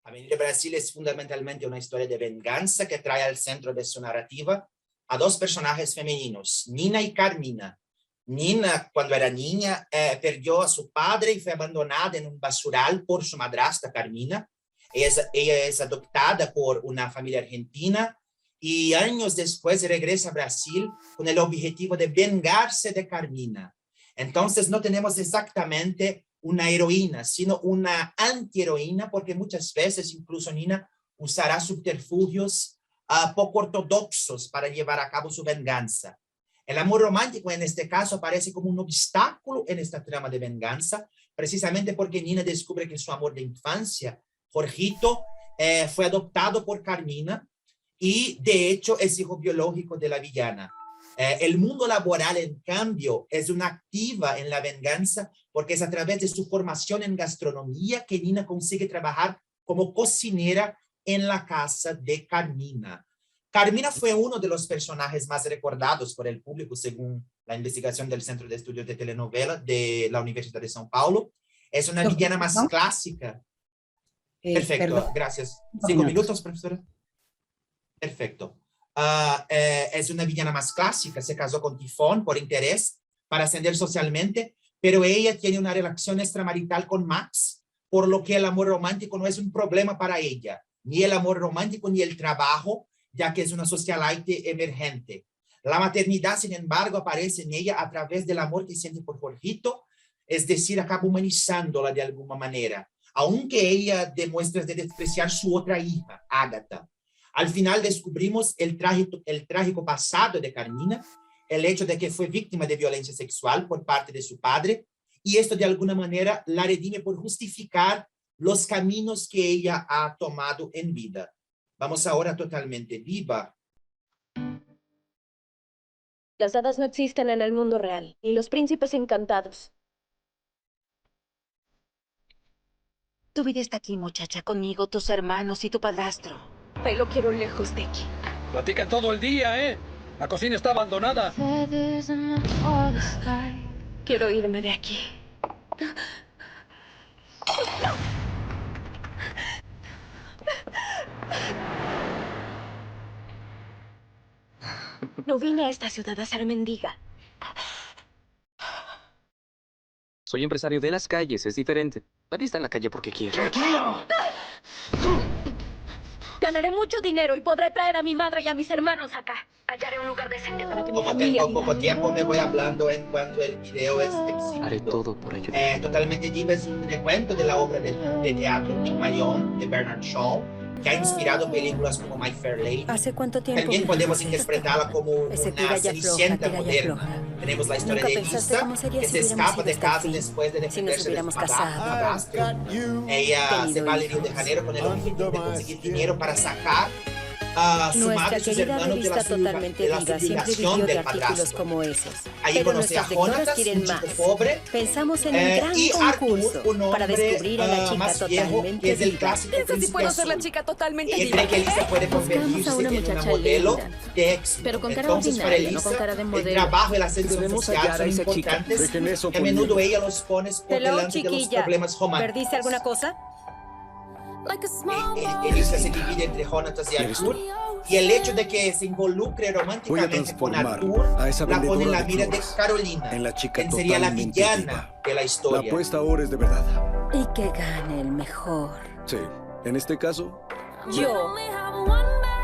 Avenida Brasil es fundamentalmente una historia de venganza que trae al centro de su narrativa a 2 personajes femeninos, Nina y Carmina. Nina, cuando era niña, perdió a su padre y fue abandonada en un basural por su madrastra Carmina. Ella es adoptada por una familia argentina y años después regresa a Brasil con el objetivo de vengarse de Carmina. Entonces no tenemos exactamente una heroína, sino una antiheroína, porque muchas veces incluso Nina usará subterfugios poco ortodoxos para llevar a cabo su venganza. El amor romántico en este caso aparece como un obstáculo en esta trama de venganza, precisamente porque Nina descubre que su amor de infancia, Jorgito, fue adoptado por Carmina y de hecho es hijo biológico de la villana. El mundo laboral, en cambio, es una activa en la venganza porque es a través de su formación en gastronomía que Nina consigue trabajar como cocinera en la casa de Carmina. Carmina fue uno de los personajes más recordados por el público según la investigación del Centro de Estudios de Telenovela de la Universidad de São Paulo. Es una villana más clásica. Perfecto, perdón. Gracias. 5 minutos, profesora. Perfecto. Es una villana más clásica, se casó con Tifón por interés para ascender socialmente, pero ella tiene una relación extramarital con Max, por lo que el amor romántico no es un problema para ella, ni el amor romántico ni el trabajo, ya que es una socialite emergente. La maternidad, sin embargo, aparece en ella a través del amor que siente por Jorgito, es decir, acaba humanizándola de alguna manera, aunque ella demuestra de despreciar su otra hija, Ágata. Al final descubrimos el trágico pasado de Carmina, el hecho de que fue víctima de violencia sexual por parte de su padre, y esto de alguna manera la redime por justificar los caminos que ella ha tomado en vida. Vamos ahora a Totalmente Viva. Las hadas no existen en el mundo real, y los príncipes encantados. Tu vida está aquí, muchacha, conmigo, tus hermanos y tu padrastro. Ay, lo quiero lejos de aquí. Platican todo el día, ¿eh? La cocina está abandonada. Quiero irme de aquí. No vine a esta ciudad a ser mendiga. Soy empresario de las calles, es diferente. Nadie está en la calle porque quiere. ¡Tranquilo! Ganaré mucho dinero y podré traer a mi madre y a mis hermanos acá. Hallaré un lugar decente para que mi Como familia tengo poco tiempo, me voy hablando en cuanto el video es exhibido. Haré todo por ello. Totalmente Diva es un recuento de la obra de teatro Pigmalión de Bernard Shaw, que ha inspirado películas como My Fair Lady. ¿Hace cuánto tiempo? También podemos interpretarla como una Cenicienta moderna. Tenemos la historia de Elisa, que se escapa de casa después de defenderse de su padrastro. Ella se va a Río de Janeiro con el objetivo de conseguir dinero para sacar a su madre y sus hermanos de la subjugación del padrastro. Como esos. Allí conoce a Jonatas, un chico pobre, Pensamos en un gran y concurso Arthur, un hombre para descubrir a la chica más viejo, totalmente que es el viva. clásico Piensa si príncipe puedo ser la azul. chica totalmente Ella viva. cree que Elisa puede Buscamos convertirse a una en una muchacha modelo linda, de éxito. pero con cara Entonces, para ordinaria, no Elisa, con cara de el modelo. trabajo y la ascensión Debemos social hallar a son esa chica. importantes. Dejen eso Y a menudo conmigo. ella los pone por Hello, delante de los chiquilla. problemas románticos. ¿Perdiste alguna cosa? Elisa se divide entre Jonatas y Arthur. Y el hecho de que se involucre románticamente con Arthur a esa la pone en la vendedora de mira de flores Carolina, en la chica quien sería la totalmente villana viva. de la La historia. apuesta ahora es de verdad. Y que gane el mejor. Sí. En este caso, Yo.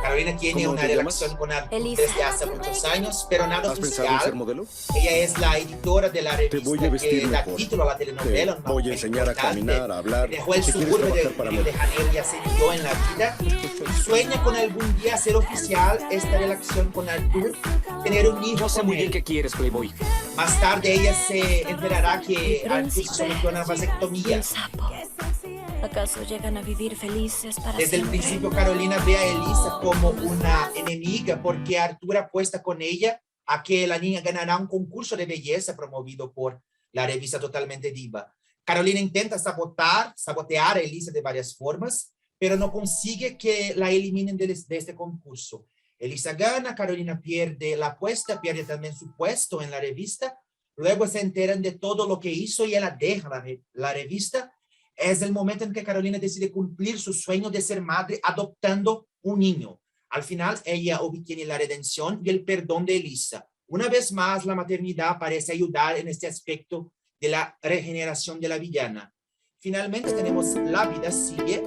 Carolina tiene ¿Cómo una te llamas? relación con Arthur Elisa. desde hace muchos años, pero nada ¿has pensado en ser oficial. modelo? Ella es la editora de la Te voy a revista vestir que da mejor. título a la telenovela. Te una voy a mujer enseñar a importante. caminar, a hablar. Dejó el Si quieres suburbio de trabajar para Río mí. de Janeiro y ascendió en la vida. Sueña con algún día hacer oficial esta relación con Arthur, tener un hijo Yo sé con muy bien él. qué quieres, Playboy. Más tarde ella se enterará que Arthur se sometió a una vasectomía. ¿Acaso llegan a vivir felices para Desde el siempre? principio Carolina ve a Elisa como una enemiga porque Arthur apuesta con ella a que la niña ganará un concurso de belleza promovido por la revista Totalmente Diva. Carolina intenta sabotear a Elisa de varias formas, pero no consigue que la eliminen de este concurso. Elisa gana, Carolina pierde la apuesta, pierde también su puesto en la revista. Luego se enteran de todo lo que hizo y ella deja la revista. Es el momento en que Carolina decide cumplir su sueño de ser madre adoptando un niño. Al final, ella obtiene la redención y el perdón de Elisa. Una vez más, la maternidad parece ayudar en este aspecto de la regeneración de la villana. Finalmente tenemos La vida sigue.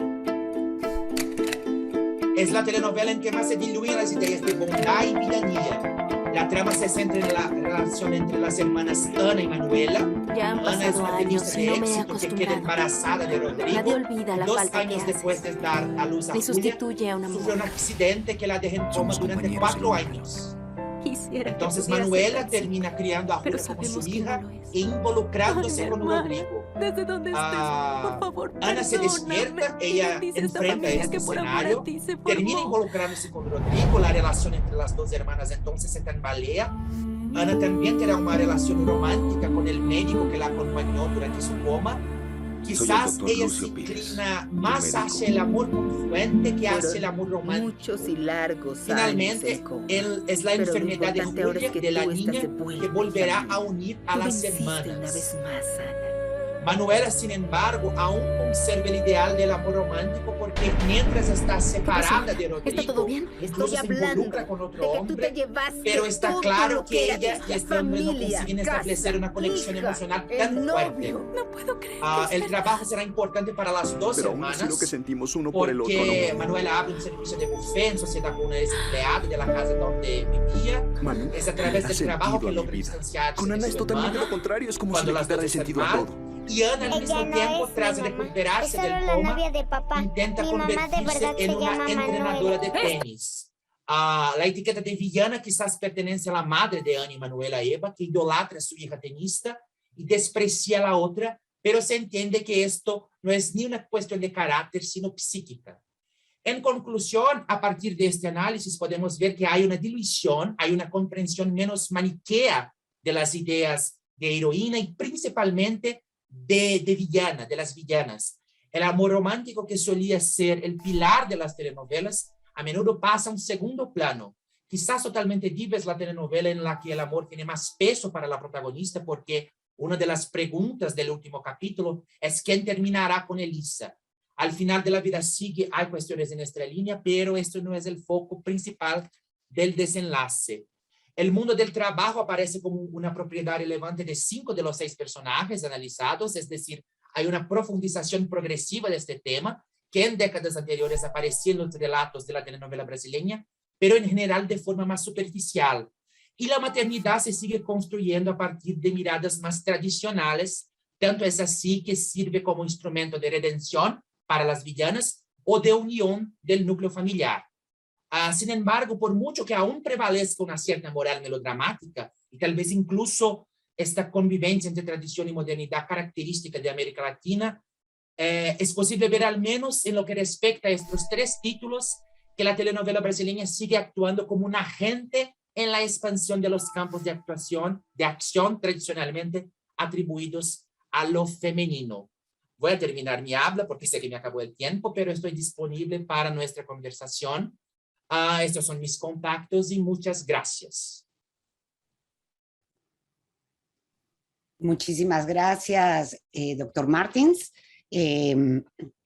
Es la telenovela en que más se diluyen las ideas de bondad y villanía. La trama se centra en la relación entre las hermanas Ana y Manuela. Ya han Ana es pasado una años tenista y de no me he éxito que queda acostumbrado. embarazada de Rodrigo. Nadie olvida la 2 falta años que después de dar a luz a Me Julia, sustituye a una sufrió mujer. un accidente que la deja en coma durante 4 años. Quisiera Entonces que pudiera Manuela ser termina criando a pero Julia como su sabemos que hija no lo es. e involucrándose Ay, con hermana, Rodrigo. Desde donde estés, por favor, Ana se despierta, ella enfrenta este escenario, termina involucrándose con Rodrigo, la relación entre las dos hermanas entonces se tambalea. Ana también tendrá una relación romántica con el médico que la acompañó durante su coma. Quizás ella se inclina más hacia el amor confluente que hacia el amor romántico. Muchos y largos Finalmente, años en coma. él es la Pero lo enfermedad de importante ahora es Julia, que de la tú estás niña, de vuelta que en volverá familia. a unir a Tú las venciste hermanas. una vez más, Ana. Manuela, sin embargo, aún conserva el ideal del amor romántico porque mientras está separada de Rodrigo, ¿Está todo bien? incluso Estoy se hablando involucra con otro de que tú hombre, te llevaste pero está todo claro lo que era ella de y este hombre no familia, consiguen establecer casa, una conexión hija, emocional el tan fuerte. novio. No puedo creer El trabajo será importante para las dos Pero aún hermanas. así lo que sentimos uno por el otro, Porque ¿no? Manuela abre un servicio de buffet en sociedad con una desempleada de la casa donde vivía. Manu, Es a través da del trabajo sentido que a mi logra vida. distanciarse Con de Ana su es totalmente hermana, lo contrario, es como si cuando le las quitara dos el están sentido a mal. todo. Y Ana al mismo no tiempo, es tras mi mamá, recuperarse es solo del la coma, novia de papá. intenta Mi mamá de convertirse verdad en se una llama entrenadora de Manuela. tenis. La etiqueta de villana quizás pertenece a la madre de Ana y Manuela Eva, que idolatra a su hija tenista y desprecia a la otra, pero se entiende que esto no es ni una cuestión de carácter, sino psíquica. En conclusión, a partir de este análisis podemos ver que hay una dilución, hay una comprensión menos maniquea de las ideas de heroína y principalmente de villana, de las villanas. El amor romántico, que solía ser el pilar de las telenovelas, a menudo pasa a un segundo plano. Quizás Totalmente Diva es la telenovela en la que el amor tiene más peso para la protagonista, porque una de las preguntas del último capítulo es quién terminará con Elisa. Al final de La vida sigue, hay cuestiones en esta línea, pero esto no es el foco principal del desenlace. El mundo del trabajo aparece como una propiedad relevante de 5 de los 6 personajes analizados, es decir, hay una profundización progresiva de este tema, que en décadas anteriores aparecía en los relatos de la telenovela brasileña, pero en general de forma más superficial. Y la maternidad se sigue construyendo a partir de miradas más tradicionales, tanto es así que sirve como instrumento de redención para las villanas o de unión del núcleo familiar. Sin embargo, por mucho que aún prevalezca una cierta moral melodramática y tal vez incluso esta convivencia entre tradición y modernidad característica de América Latina, es posible ver al menos en lo que respecta a estos 3 títulos que la telenovela brasileña sigue actuando como un agente en la expansión de los campos de acción tradicionalmente atribuidos a lo femenino. Voy a terminar mi habla porque sé que me acabó el tiempo, pero estoy disponible para nuestra conversación. Estos son mis contactos y muchas gracias. Muchísimas gracias, doctor Martins.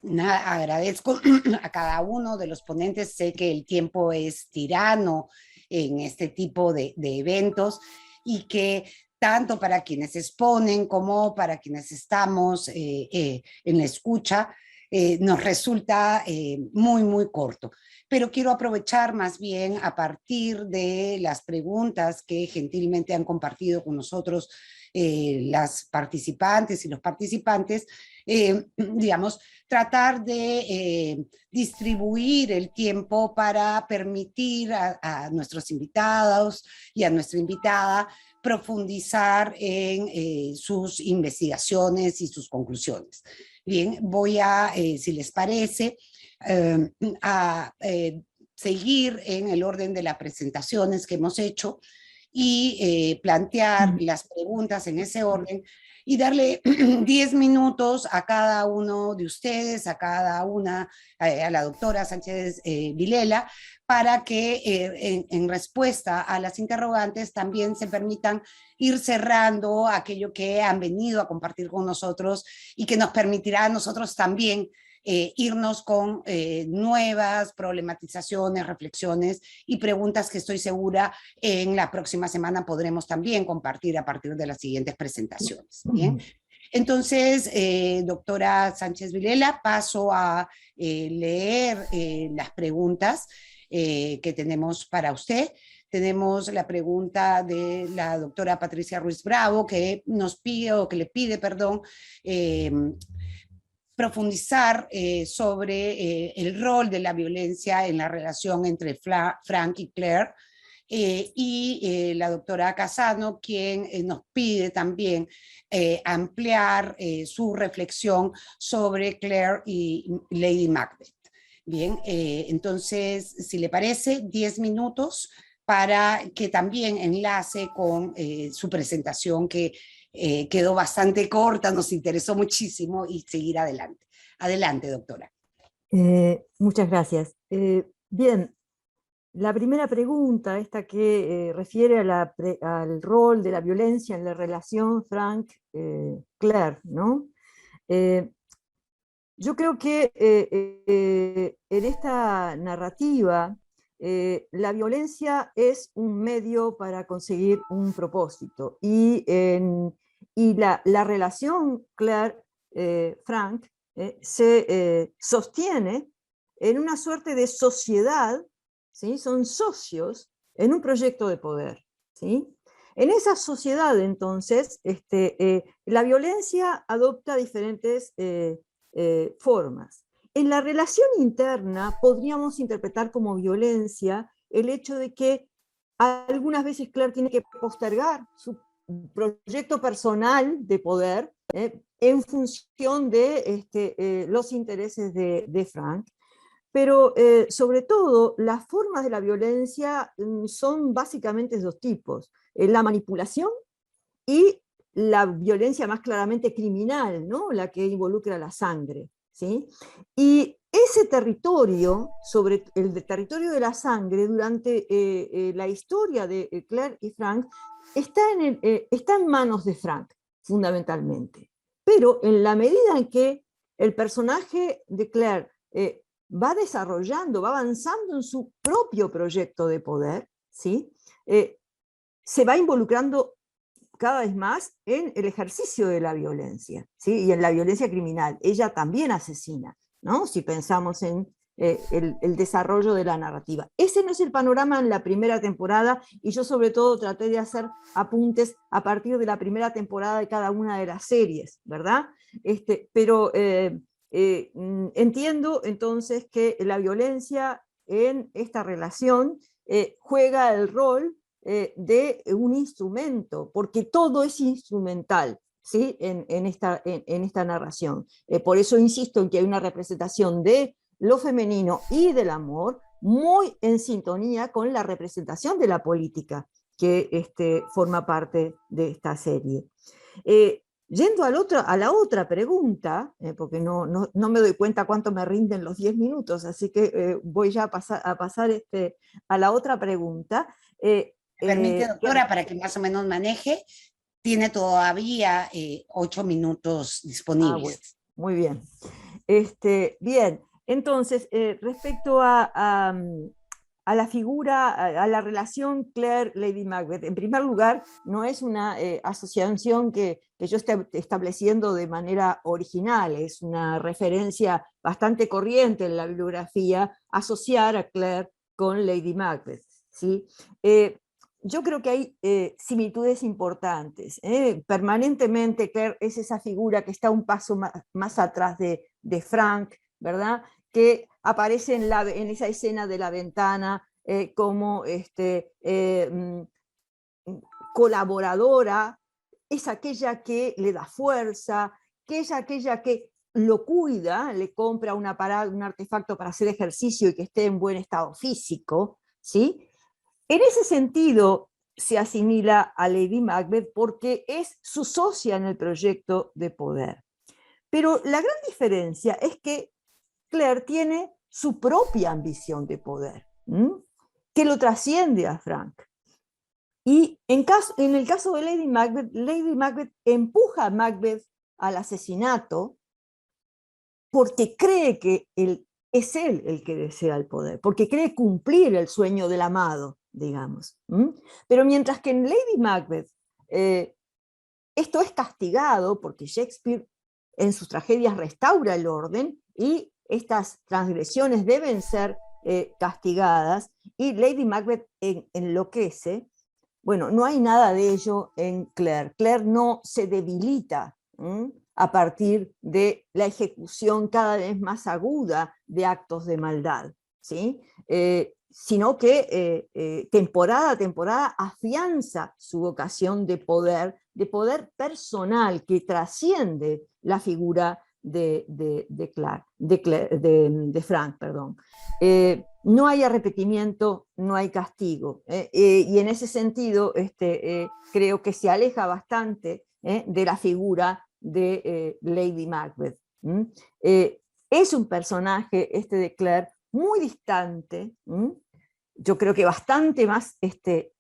Agradezco a cada uno de los ponentes. Sé que el tiempo es tirano en este tipo de eventos y que tanto para quienes exponen como para quienes estamos en la escucha, nos resulta muy, muy corto. Pero quiero aprovechar más bien a partir de las preguntas que gentilmente han compartido con nosotros las participantes y los participantes, digamos, tratar de distribuir el tiempo para permitir a nuestros invitados y a nuestra invitada profundizar en sus investigaciones y sus conclusiones. Bien, voy a, si les parece, a seguir en el orden de las presentaciones que hemos hecho y plantear las preguntas en ese orden y darle 10 minutos a cada uno de ustedes, a cada una, a la doctora Sánchez Vilela, para que en respuesta a las interrogantes también se permitan ir cerrando aquello que han venido a compartir con nosotros y que nos permitirá a nosotros también irnos con nuevas problematizaciones, reflexiones y preguntas que estoy segura en la próxima semana podremos también compartir a partir de las siguientes presentaciones. ¿Bien? Entonces, doctora Sánchez Vilela, paso a leer las preguntas que tenemos para usted. Tenemos la pregunta de la doctora Patricia Ruiz Bravo, que nos pide, o que le pide, perdón, profundizar sobre el rol de la violencia en la relación entre Frank y Claire, y la doctora Casano, quien nos pide también ampliar su reflexión sobre Claire y Lady Macbeth. Bien, entonces, si le parece, 10 minutos para que también enlace con su presentación, que quedó bastante corta, nos interesó muchísimo, y seguir adelante. Adelante, doctora. Muchas gracias. Bien, la primera pregunta, esta que refiere al rol de la violencia en la relación Frank-Claire, ¿no? Yo creo que en esta narrativa la violencia es un medio para conseguir un propósito, y la relación Claire-Frank se sostiene en una suerte de sociedad, ¿sí? Son socios en un proyecto de poder, ¿sí? En esa sociedad, entonces, la violencia adopta diferentes formas. En la relación interna podríamos interpretar como violencia el hecho de que algunas veces Claire tiene que postergar su proyecto personal de poder en función de los intereses de Frank, pero sobre todo las formas de la violencia son básicamente dos tipos: la manipulación y la violencia más claramente criminal, ¿no? La que involucra la sangre, ¿sí? Y ese territorio, sobre el territorio de la sangre, durante la historia de Claire y Frank, está en manos de Frank, fundamentalmente. Pero en la medida en que el personaje de Claire va desarrollando, va avanzando en su propio proyecto de poder, ¿sí? Se va involucrando cada vez más en el ejercicio de la violencia, ¿sí? Y en la violencia criminal. Ella también asesina, ¿no? Si pensamos en el desarrollo de la narrativa. Ese no es el panorama en la primera temporada, y yo sobre todo traté de hacer apuntes a partir de la primera temporada de cada una de las series, ¿verdad? Pero entiendo entonces que la violencia en esta relación juega el rol de un instrumento, porque todo es instrumental, ¿sí? en esta narración. Por eso insisto en que hay una representación de lo femenino y del amor muy en sintonía con la representación de la política que forma parte de esta serie. Yendo a la otra pregunta, porque no me doy cuenta cuánto me rinden los 10 minutos, así que voy ya a pasar a la otra pregunta. Permite, doctora, para que más o menos maneje, tiene todavía 8 minutos disponibles. Bueno, muy bien. Bien, entonces, respecto a la figura, a la relación Claire-Lady Macbeth, en primer lugar, no es una asociación que yo esté estableciendo de manera original, es una referencia bastante corriente en la bibliografía asociar a Claire con Lady Macbeth, ¿sí? Yo creo que hay similitudes importantes. Permanentemente Claire es esa figura que está un paso más atrás de Frank, ¿verdad? Que aparece en esa escena de la ventana como colaboradora, es aquella que le da fuerza, que es aquella que lo cuida, le compra un artefacto para hacer ejercicio y que esté en buen estado físico, ¿sí? En ese sentido se asimila a Lady Macbeth porque es su socia en el proyecto de poder. Pero la gran diferencia es que Claire tiene su propia ambición de poder, que lo trasciende a Frank. Y en el caso de Lady Macbeth empuja a Macbeth al asesinato porque cree que es él el que desea el poder, porque cree cumplir el sueño del amado, digamos. Pero mientras que en Lady Macbeth es esto es castigado porque Shakespeare en sus tragedias restaura el orden y estas transgresiones deben ser castigadas, y Lady Macbeth enloquece. Bueno, no hay nada de ello en Claire. Claire no se debilita a partir de la ejecución cada vez más aguda de actos de maldad, ¿sí? Sino que temporada a temporada afianza su vocación de poder personal que trasciende la figura de Frank. Perdón. No hay arrepentimiento, no hay castigo. Y en ese sentido creo que se aleja bastante de la figura de Lady Macbeth. Es un personaje de Claire muy distante, yo creo que bastante más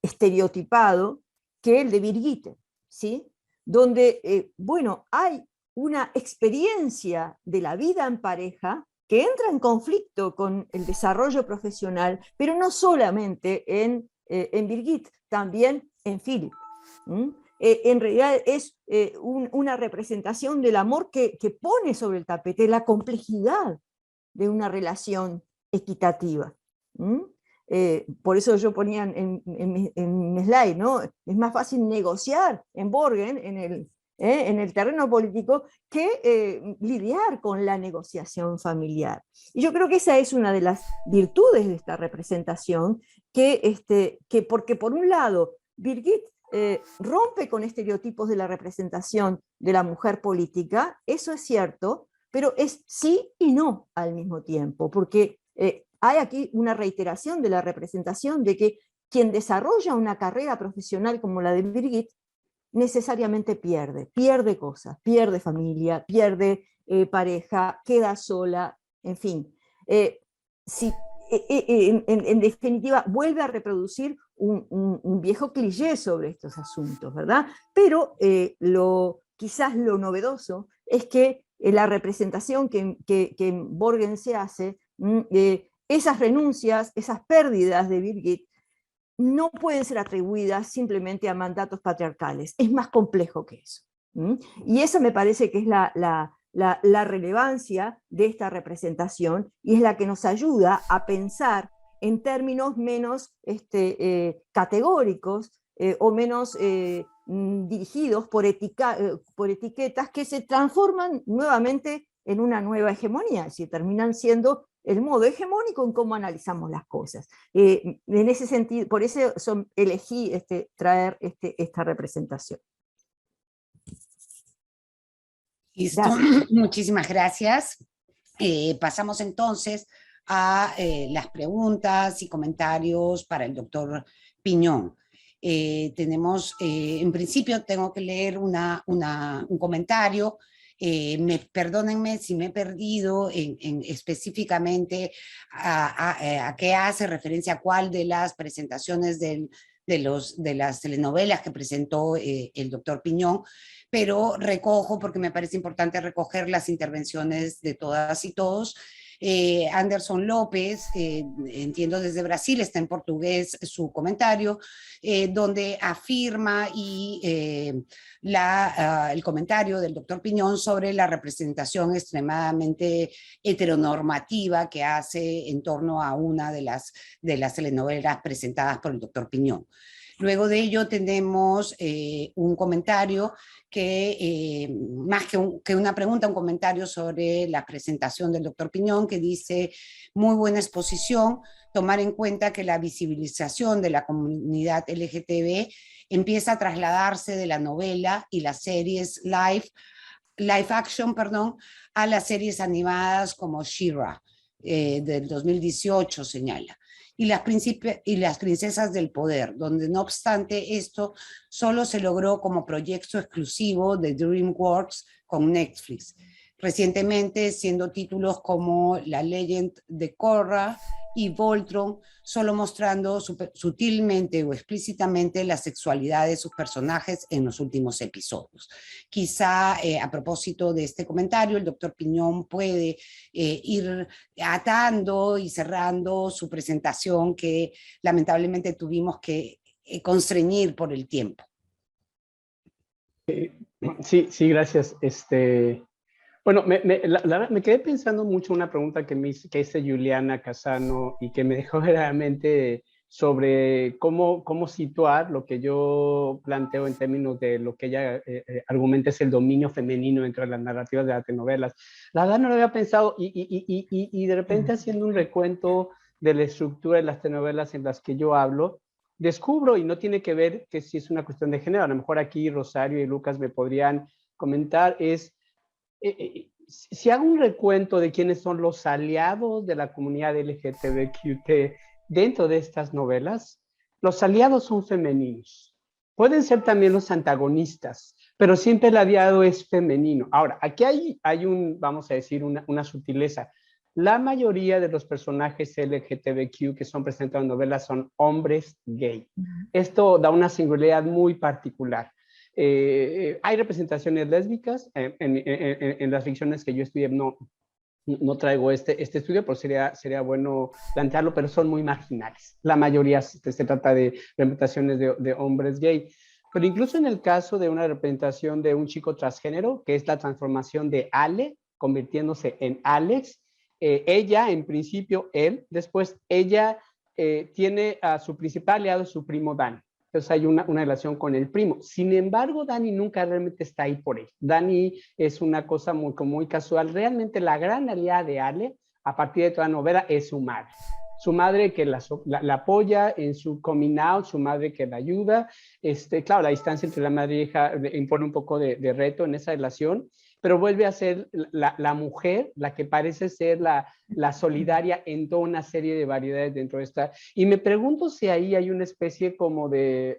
estereotipado que el de Birgitte, ¿sí? Donde, bueno, hay una experiencia de la vida en pareja que entra en conflicto con el desarrollo profesional, pero no solamente en Birgitte, también en Philip. En realidad es una representación del amor que pone sobre el tapete la complejidad de una relación equitativa. Por eso yo ponía en mi slide, ¿no? Es más fácil negociar en Borgen, en el terreno político, que lidiar con la negociación familiar. Y yo creo que esa es una de las virtudes de esta representación, que porque por un lado Birgitte rompe con estereotipos de la representación de la mujer política, eso es cierto, pero es sí y no al mismo tiempo, porque hay aquí una reiteración de la representación de que quien desarrolla una carrera profesional como la de Birgitte necesariamente pierde cosas, pierde familia, pierde pareja, queda sola, en fin. En definitiva, vuelve a reproducir un viejo cliché sobre estos asuntos, ¿verdad? Pero quizás lo novedoso es que la representación que Borgen se hace, esas renuncias, esas pérdidas de Birgitte, no pueden ser atribuidas simplemente a mandatos patriarcales, es más complejo que eso. Y esa me parece que es la relevancia de esta representación, y es la que nos ayuda a pensar en términos menos categóricos o menos dirigidos por etiquetas que se transforman nuevamente en una nueva hegemonía, es decir, terminan siendo el modo hegemónico en cómo analizamos las cosas. En ese sentido, por eso elegí traer esta representación. Listo. Muchísimas gracias. Pasamos entonces a las preguntas y comentarios para el doctor Piñón. Tenemos, en principio tengo que leer un comentario. Perdónenme si me he perdido específicamente a qué hace referencia, a cuál de las presentaciones de las telenovelas que presentó el doctor Piñón, pero recojo, porque me parece importante recoger las intervenciones de todas y todos. Anderson López, entiendo desde Brasil, está en portugués su comentario, donde afirma el comentario del doctor Piñón sobre la representación extremadamente heteronormativa que hace en torno a una de las telenovelas presentadas por el doctor Piñón. Luego de ello tenemos un comentario que, más que una pregunta, un comentario sobre la presentación del doctor Piñón, que dice: muy buena exposición, tomar en cuenta que la visibilización de la comunidad LGTB empieza a trasladarse de la novela y las series live action, a las series animadas como She-Ra, del 2018, señala. Y las princesas del poder, donde no obstante esto solo se logró como proyecto exclusivo de DreamWorks con Netflix. Recientemente, siendo títulos como La Legend de Korra y Voltron, solo mostrando sutilmente o explícitamente la sexualidad de sus personajes en los últimos episodios. Quizá a propósito de este comentario, el doctor Piñón puede ir atando y cerrando su presentación, que lamentablemente tuvimos que constreñir por el tiempo. Sí, sí, gracias. Bueno, me quedé pensando mucho una pregunta que hizo Juliana Casano y que me dejó realmente sobre cómo situar lo que yo planteo en términos de lo que ella argumenta es el dominio femenino dentro de las narrativas de las telenovelas. La verdad no lo había pensado y de repente haciendo un recuento de la estructura de las telenovelas en las que yo hablo, descubro, y no tiene que ver que si es una cuestión de género, a lo mejor aquí Rosario y Lucas me podrían comentar, si hago un recuento de quiénes son los aliados de la comunidad LGTBQT dentro de estas novelas, los aliados son femeninos. Pueden ser también los antagonistas, pero siempre el aliado es femenino. Ahora, aquí hay vamos a decir, una sutileza. La mayoría de los personajes LGTBQ que son presentados en novelas son hombres gay. Esto da una singularidad muy particular. Hay representaciones lésbicas en las ficciones que yo estudié, no traigo este estudio, pero sería bueno plantearlo, pero son muy marginales. La mayoría se trata de representaciones de hombres gay. Pero incluso en el caso de una representación de un chico transgénero, que es la transformación de Ale, convirtiéndose en Alex, ella, en principio, él, después ella tiene a su principal aliado, su primo Dani. Entonces hay una relación con el primo. Sin embargo, Dani nunca realmente está ahí por él. Dani es una cosa muy casual. Realmente la gran aliada de Ale, a partir de toda la novela, es su madre. Su madre que la apoya en su coming out, su madre que la ayuda. Claro, la distancia entre la madre e hija impone un poco de reto en esa relación, pero vuelve a ser la mujer, la que parece ser la solidaria en toda una serie de variedades dentro de esta. Y me pregunto si ahí hay una especie como de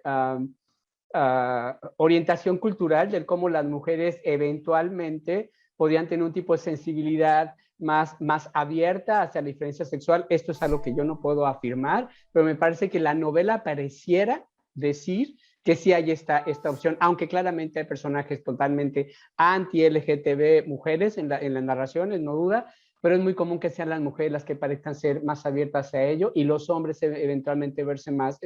orientación cultural de cómo las mujeres eventualmente podrían tener un tipo de sensibilidad más abierta hacia la diferencia sexual. Esto es algo que yo no puedo afirmar, pero me parece que la novela pareciera decir que sí hay esta opción, aunque claramente hay personajes totalmente anti-LGTB mujeres en las narraciones, no duda, pero es muy común que sean las mujeres las que parezcan ser más abiertas a ello y los hombres eventualmente verse más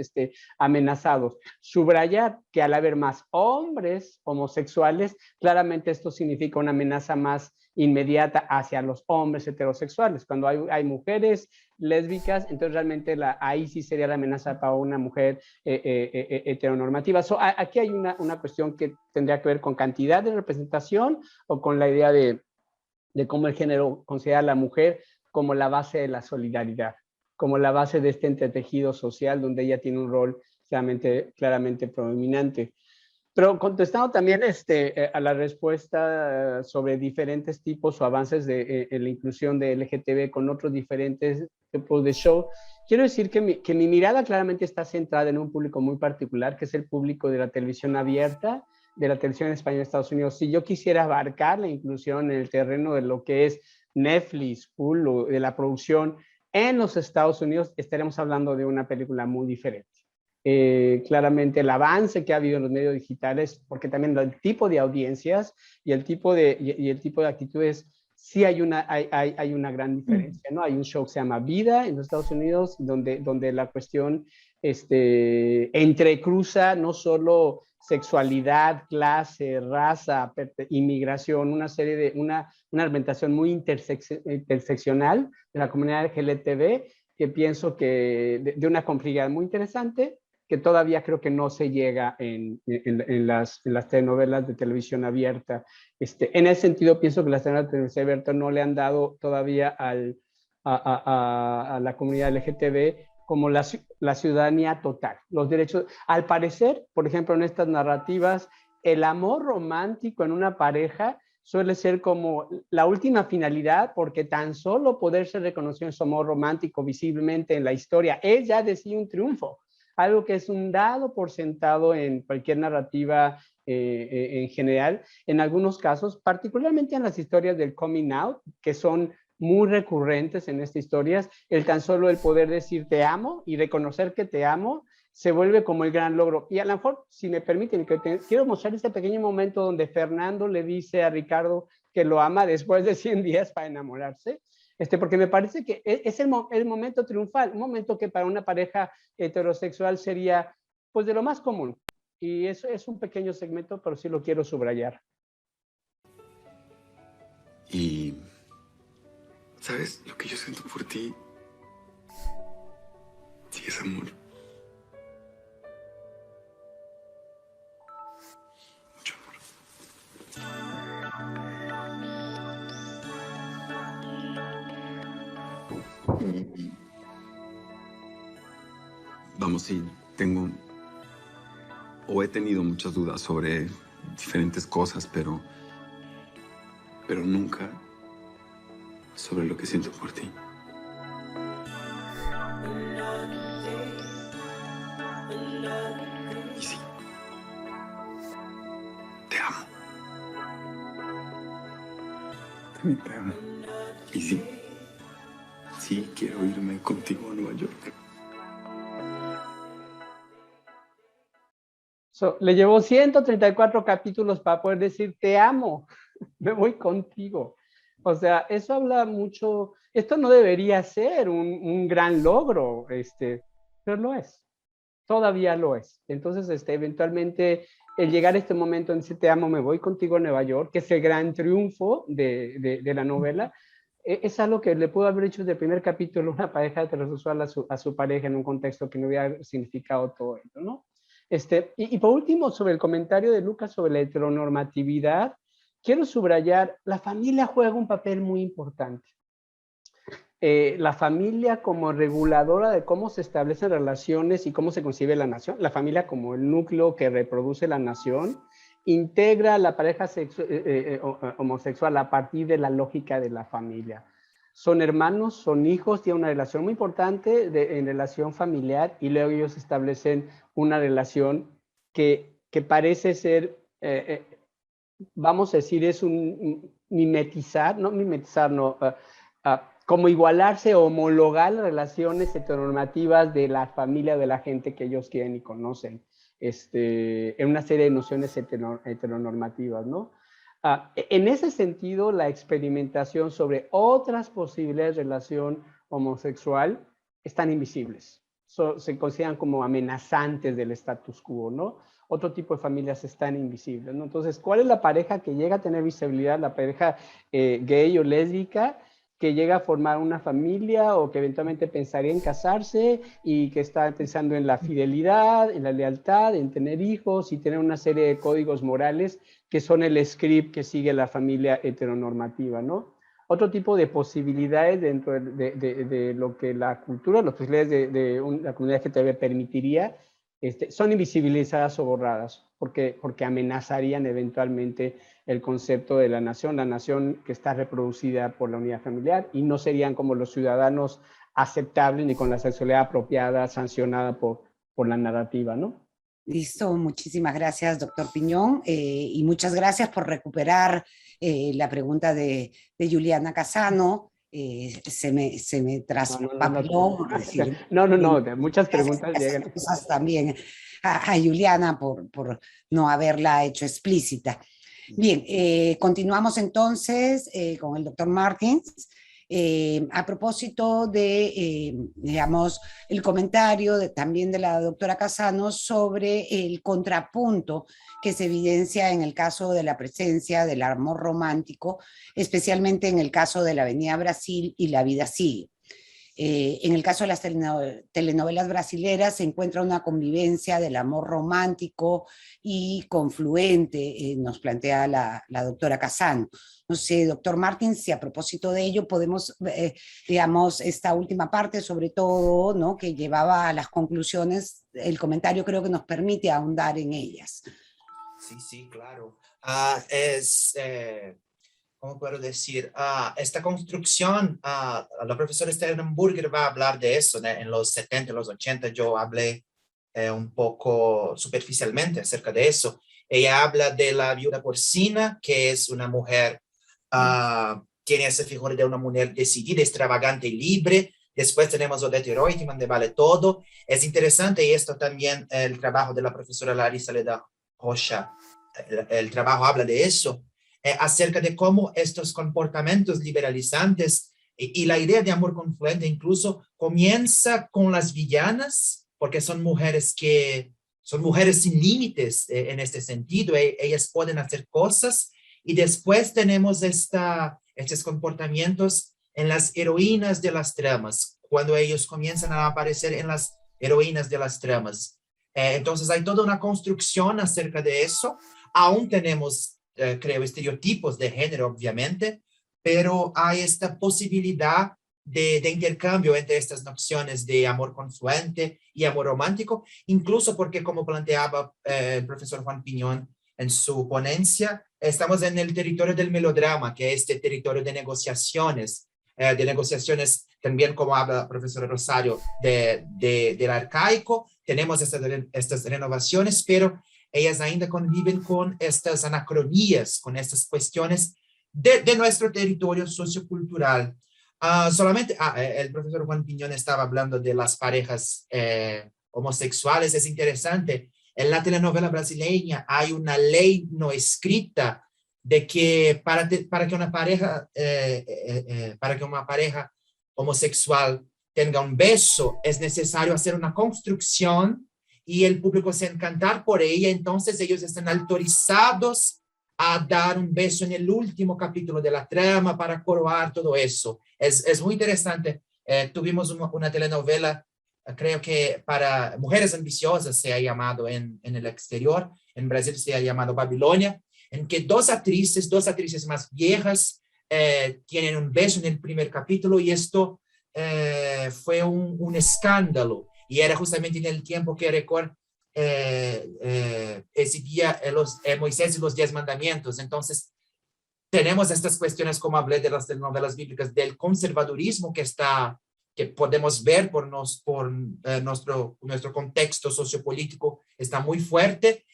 amenazados. Subrayar que al haber más hombres homosexuales, claramente esto significa una amenaza más inmediata hacia los hombres heterosexuales. Cuando hay mujeres lésbicas, entonces realmente ahí sí sería la amenaza para una mujer heteronormativa. Aquí hay una cuestión que tendría que ver con cantidad de representación o con la idea de cómo el género considera a la mujer como la base de la solidaridad, como la base de este entretejido social donde ella tiene un rol claramente predominante. Pero contestando también a la respuesta sobre diferentes tipos o avances en la inclusión de LGTB con otros diferentes tipos de show, quiero decir que mi mirada claramente está centrada en un público muy particular, que es el público de la televisión abierta, de la televisión en español de Estados Unidos. Si yo quisiera abarcar la inclusión en el terreno de lo que es Netflix, Hulu, de la producción en los Estados Unidos, estaremos hablando de una película muy diferente. Claramente el avance que ha habido en los medios digitales, porque también el tipo de audiencias y el tipo de actitudes, sí hay una gran diferencia, ¿no? Hay un show que se llama Vida en los Estados Unidos, donde la cuestión entrecruza no solo sexualidad, clase, raza, inmigración, una argumentación muy interseccional de la comunidad LGTB, que pienso que de una complejidad muy interesante, que todavía creo que no se llega en las telenovelas de televisión abierta. En ese sentido, pienso que las telenovelas de televisión abierta no le han dado todavía a la comunidad LGTB como la ciudadanía total, los derechos. Al parecer, por ejemplo, en estas narrativas, el amor romántico en una pareja suele ser como la última finalidad, porque tan solo poder ser reconocido en su amor romántico visiblemente en la historia es ya de sí un triunfo. Algo que es un dado por sentado en cualquier narrativa en general. En algunos casos, particularmente en las historias del coming out, que son muy recurrentes en estas historias, tan solo el poder decir te amo y reconocer que te amo se vuelve como el gran logro. Y a lo mejor, si me permiten, quiero mostrar este pequeño momento donde Fernando le dice a Ricardo que lo ama después de 100 días para enamorarse, porque me parece que es el momento triunfal, un momento que para una pareja heterosexual sería pues de lo más común. Y eso es un pequeño segmento, pero sí lo quiero subrayar. Y, ¿sabes? Lo que yo siento por ti, sí es amor. Mucho amor. Vamos, sí, tengo o he tenido muchas dudas sobre diferentes cosas, pero nunca sobre lo que siento por ti. Y sí, te amo. También te amo. Y sí, quiero irme contigo a Nueva York. Le llevó 134 capítulos para poder decir, te amo, me voy contigo. O sea, eso habla mucho, esto no debería ser un gran logro, pero lo es, todavía lo es. Entonces, eventualmente, el llegar a este momento en decir, te amo, me voy contigo a Nueva York, que es el gran triunfo de la novela, es algo que le pudo haber hecho desde el primer capítulo una pareja heterosexual a su pareja en un contexto que no hubiera significado todo ello, ¿no? Y por último, sobre el comentario de Lucas sobre la heteronormatividad, quiero subrayar, la familia juega un papel muy importante. La familia como reguladora de cómo se establecen relaciones y cómo se concibe la nación, la familia como el núcleo que reproduce la nación, integra a la pareja homosexual a partir de la lógica de la familia. Son hermanos, son hijos, tienen una relación muy importante en relación familiar y luego ellos establecen una relación que parece ser, vamos a decir, es un como igualarse o homologar las relaciones heteronormativas de la familia de la gente que ellos quieren y conocen, en una serie de nociones heteronormativas, ¿no? En ese sentido, la experimentación sobre otras posibilidades de relación homosexual están invisibles. Se consideran como amenazantes del status quo, ¿no? Otro tipo de familias están invisibles, ¿no? Entonces, ¿cuál es la pareja que llega a tener visibilidad? La pareja gay o lésbica que llega a formar una familia o que eventualmente pensaría en casarse y que está pensando en la fidelidad, en la lealtad, en tener hijos y tener una serie de códigos morales que son el script que sigue la familia heteronormativa, ¿no? Otro tipo de posibilidades dentro de lo que la cultura, las posibilidades de la comunidad LGTB permitiría, son invisibilizadas o borradas, porque amenazarían eventualmente el concepto de la nación que está reproducida por la unidad familiar y no serían como los ciudadanos aceptables ni con la sexualidad apropiada, sancionada por la narrativa, ¿no? Listo, muchísimas gracias, doctor Piñón, y muchas gracias por recuperar la pregunta de Juliana Casano. Se me traspapeló. No, muchas preguntas llegan. También a Juliana por no haberla hecho explícita. Bien, continuamos entonces con el doctor Martins. A propósito de, digamos, el comentario también de la doctora Casano sobre el contrapunto que se evidencia en el caso de la presencia del amor romántico, especialmente en el caso de la Avenida Brasil y La vida sigue. En el caso de las telenovelas brasileras se encuentra una convivencia del amor romántico y confluente, nos plantea la doctora Casano. No sé, doctor Martins, si a propósito de ello podemos, digamos, esta última parte, sobre todo, ¿no?, que llevaba a las conclusiones, el comentario creo que nos permite ahondar en ellas. Sí, claro. ¿Cómo puedo decir? Esta construcción, la profesora Sternberger va a hablar de eso, ¿no? En los 70, los 80 yo hablé un poco superficialmente acerca de eso. Ella habla de la viuda porcina, que es una mujer, tiene esa figura de una mujer decidida, extravagante y libre. Después tenemos Odette Reutemann, de Vale Todo. Es interesante, y esto también el trabajo de la profesora Larissa Leda Rocha, el trabajo habla de eso, acerca de cómo estos comportamientos liberalizantes y la idea de amor confluente incluso comienza con las villanas, porque son mujeres sin límites en este sentido, ellas pueden hacer cosas, y después tenemos esta estos comportamientos en las heroínas de las tramas, cuando ellos comienzan a aparecer en las heroínas de las tramas. Entonces hay toda una construcción acerca de eso. Aún tenemos, creo, estereotipos de género, obviamente, pero hay esta posibilidad de intercambio entre estas nociones de amor confluente y amor romántico, incluso porque, como planteaba el profesor Juan Piñón en su ponencia, estamos en el territorio del melodrama, que es este territorio de negociaciones también, como habla el profesor Rosario, del arcaico. Tenemos estas renovaciones, pero ellas ainda conviven con estas anacronías, con estas cuestiones de nuestro territorio sociocultural. El profesor Juan Piñón estaba hablando de las parejas homosexuales. Es interesante, en la telenovela brasileña hay una ley no escrita de que para que una pareja homosexual tenga un beso, es necesario hacer una construcción y el público se encantar por ella. Entonces ellos están autorizados a dar un beso en el último capítulo de la trama para coroar todo eso. Es muy interesante. Tuvimos una telenovela, creo que para Mujeres Ambiciosas se ha llamado en el exterior, en Brasil se ha llamado Babilonia, en que dos actrices más viejas tienen un beso en el primer capítulo, y esto fue un escándalo, y era justamente en el tiempo que Record exhibía Moisés y los 10 mandamientos. Entonces tenemos estas cuestiones, como hablé de las telenovelas bíblicas, del conservadurismo que podemos ver por nuestro contexto sociopolítico, está muy fuerte,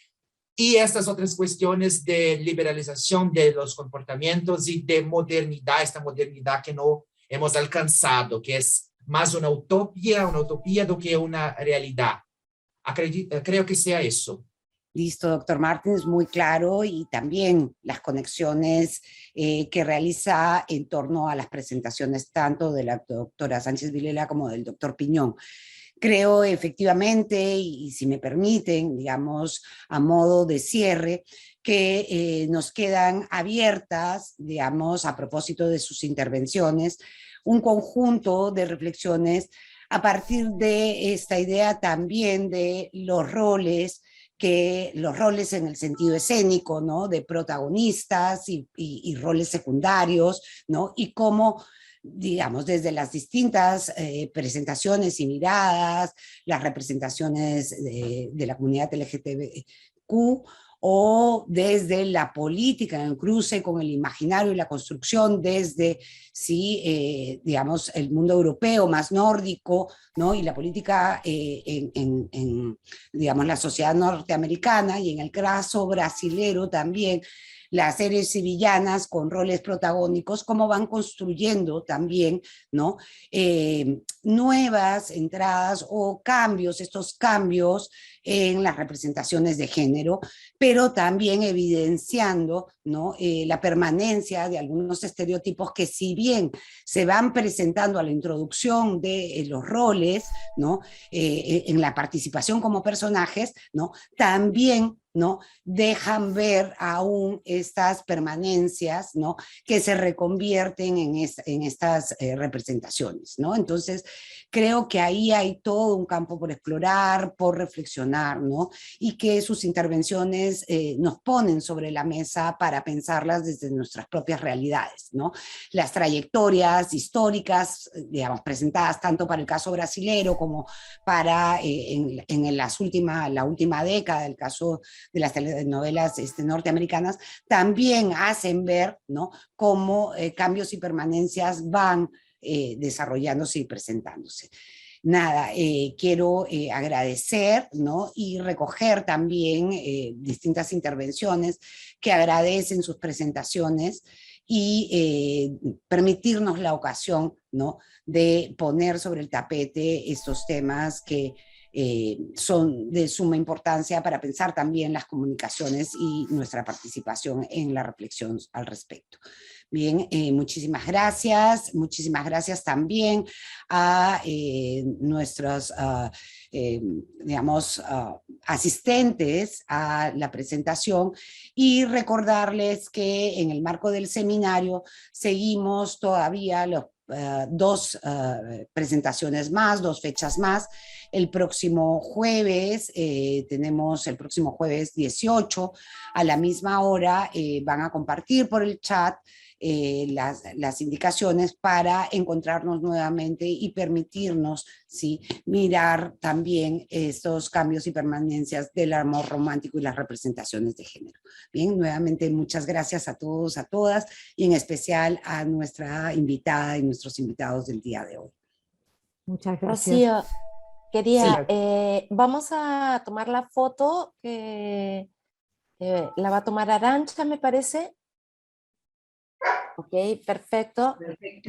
y estas otras cuestiones de liberalización de los comportamientos y de modernidad, esta modernidad que no hemos alcanzado, que es más una utopía do que una realidad. Creo que sea eso. Listo, doctor Martins, muy claro, y también las conexiones que realiza en torno a las presentaciones tanto de la doctora Sánchez Vilela como del doctor Piñón. Creo efectivamente, y si me permiten, digamos, a modo de cierre, que nos quedan abiertas, digamos, a propósito de sus intervenciones, un conjunto de reflexiones a partir de esta idea también de los roles en el sentido escénico, ¿no? De protagonistas y roles secundarios, ¿no? Y cómo, digamos, desde las distintas presentaciones y miradas, las representaciones de la comunidad LGTBQ, o desde la política en el cruce con el imaginario y la construcción desde, sí, digamos, el mundo europeo más nórdico, ¿no? Y la política digamos, la sociedad norteamericana, y en el caso brasilero también, las series sevillanas con roles protagónicos, cómo van construyendo también, ¿no? Nuevas entradas o cambios, estos cambios en las representaciones de género, pero también evidenciando, ¿no? La permanencia de algunos estereotipos que, si bien se van presentando a la introducción de los roles, ¿no? En la participación como personajes, ¿no? También, ¿no? Dejan ver aún estas permanencias, ¿no? Que se reconvierten en estas representaciones, ¿no? Entonces, creo que ahí hay todo un campo por explorar, por reflexionar, ¿no? Y que sus intervenciones nos ponen sobre la mesa para pensarlas desde nuestras propias realidades, ¿no? Las trayectorias históricas, digamos, presentadas tanto para el caso brasilero como para la última década, el caso de las telenovelas norteamericanas, también hacen ver, ¿no? Cómo cambios y permanencias van desarrollándose y presentándose. Nada, quiero agradecer, ¿no? Y recoger también distintas intervenciones que agradecen sus presentaciones y permitirnos la ocasión, ¿no? De poner sobre el tapete estos temas que son de suma importancia para pensar también las comunicaciones y nuestra participación en la reflexión al respecto. Bien, muchísimas gracias también a nuestros, digamos, asistentes a la presentación, y recordarles que en el marco del seminario seguimos todavía los dos presentaciones más, 2 fechas más. El próximo jueves, tenemos el próximo jueves 18 a la misma hora, van a compartir por el chat las indicaciones para encontrarnos nuevamente y permitirnos, ¿sí?, mirar también estos cambios y permanencias del amor romántico y las representaciones de género. Bien, nuevamente muchas gracias a todos, a todas, y en especial a nuestra invitada y nuestros invitados del día de hoy. Muchas gracias. Rocío, quería, Sí. vamos a tomar la foto que la va a tomar Arantxa, me parece. Ok, perfecto.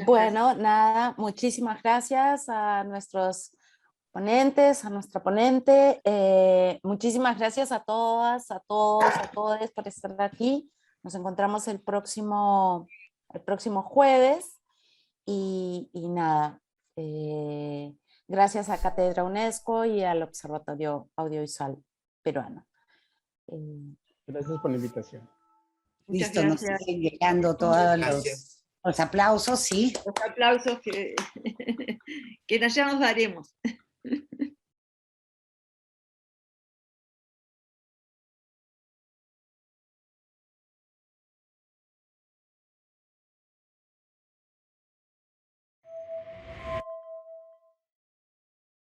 Bueno, nada, muchísimas gracias a nuestros ponentes, a nuestra ponente. Muchísimas gracias a todas, a todos, a todos por estar aquí. Nos encontramos el próximo jueves. Y nada, gracias a Cátedra UNESCO y al Observatorio Audiovisual Peruano. Gracias por la invitación. Listo, nos siguen llegando todos los aplausos, sí. Los aplausos que ya nos daremos.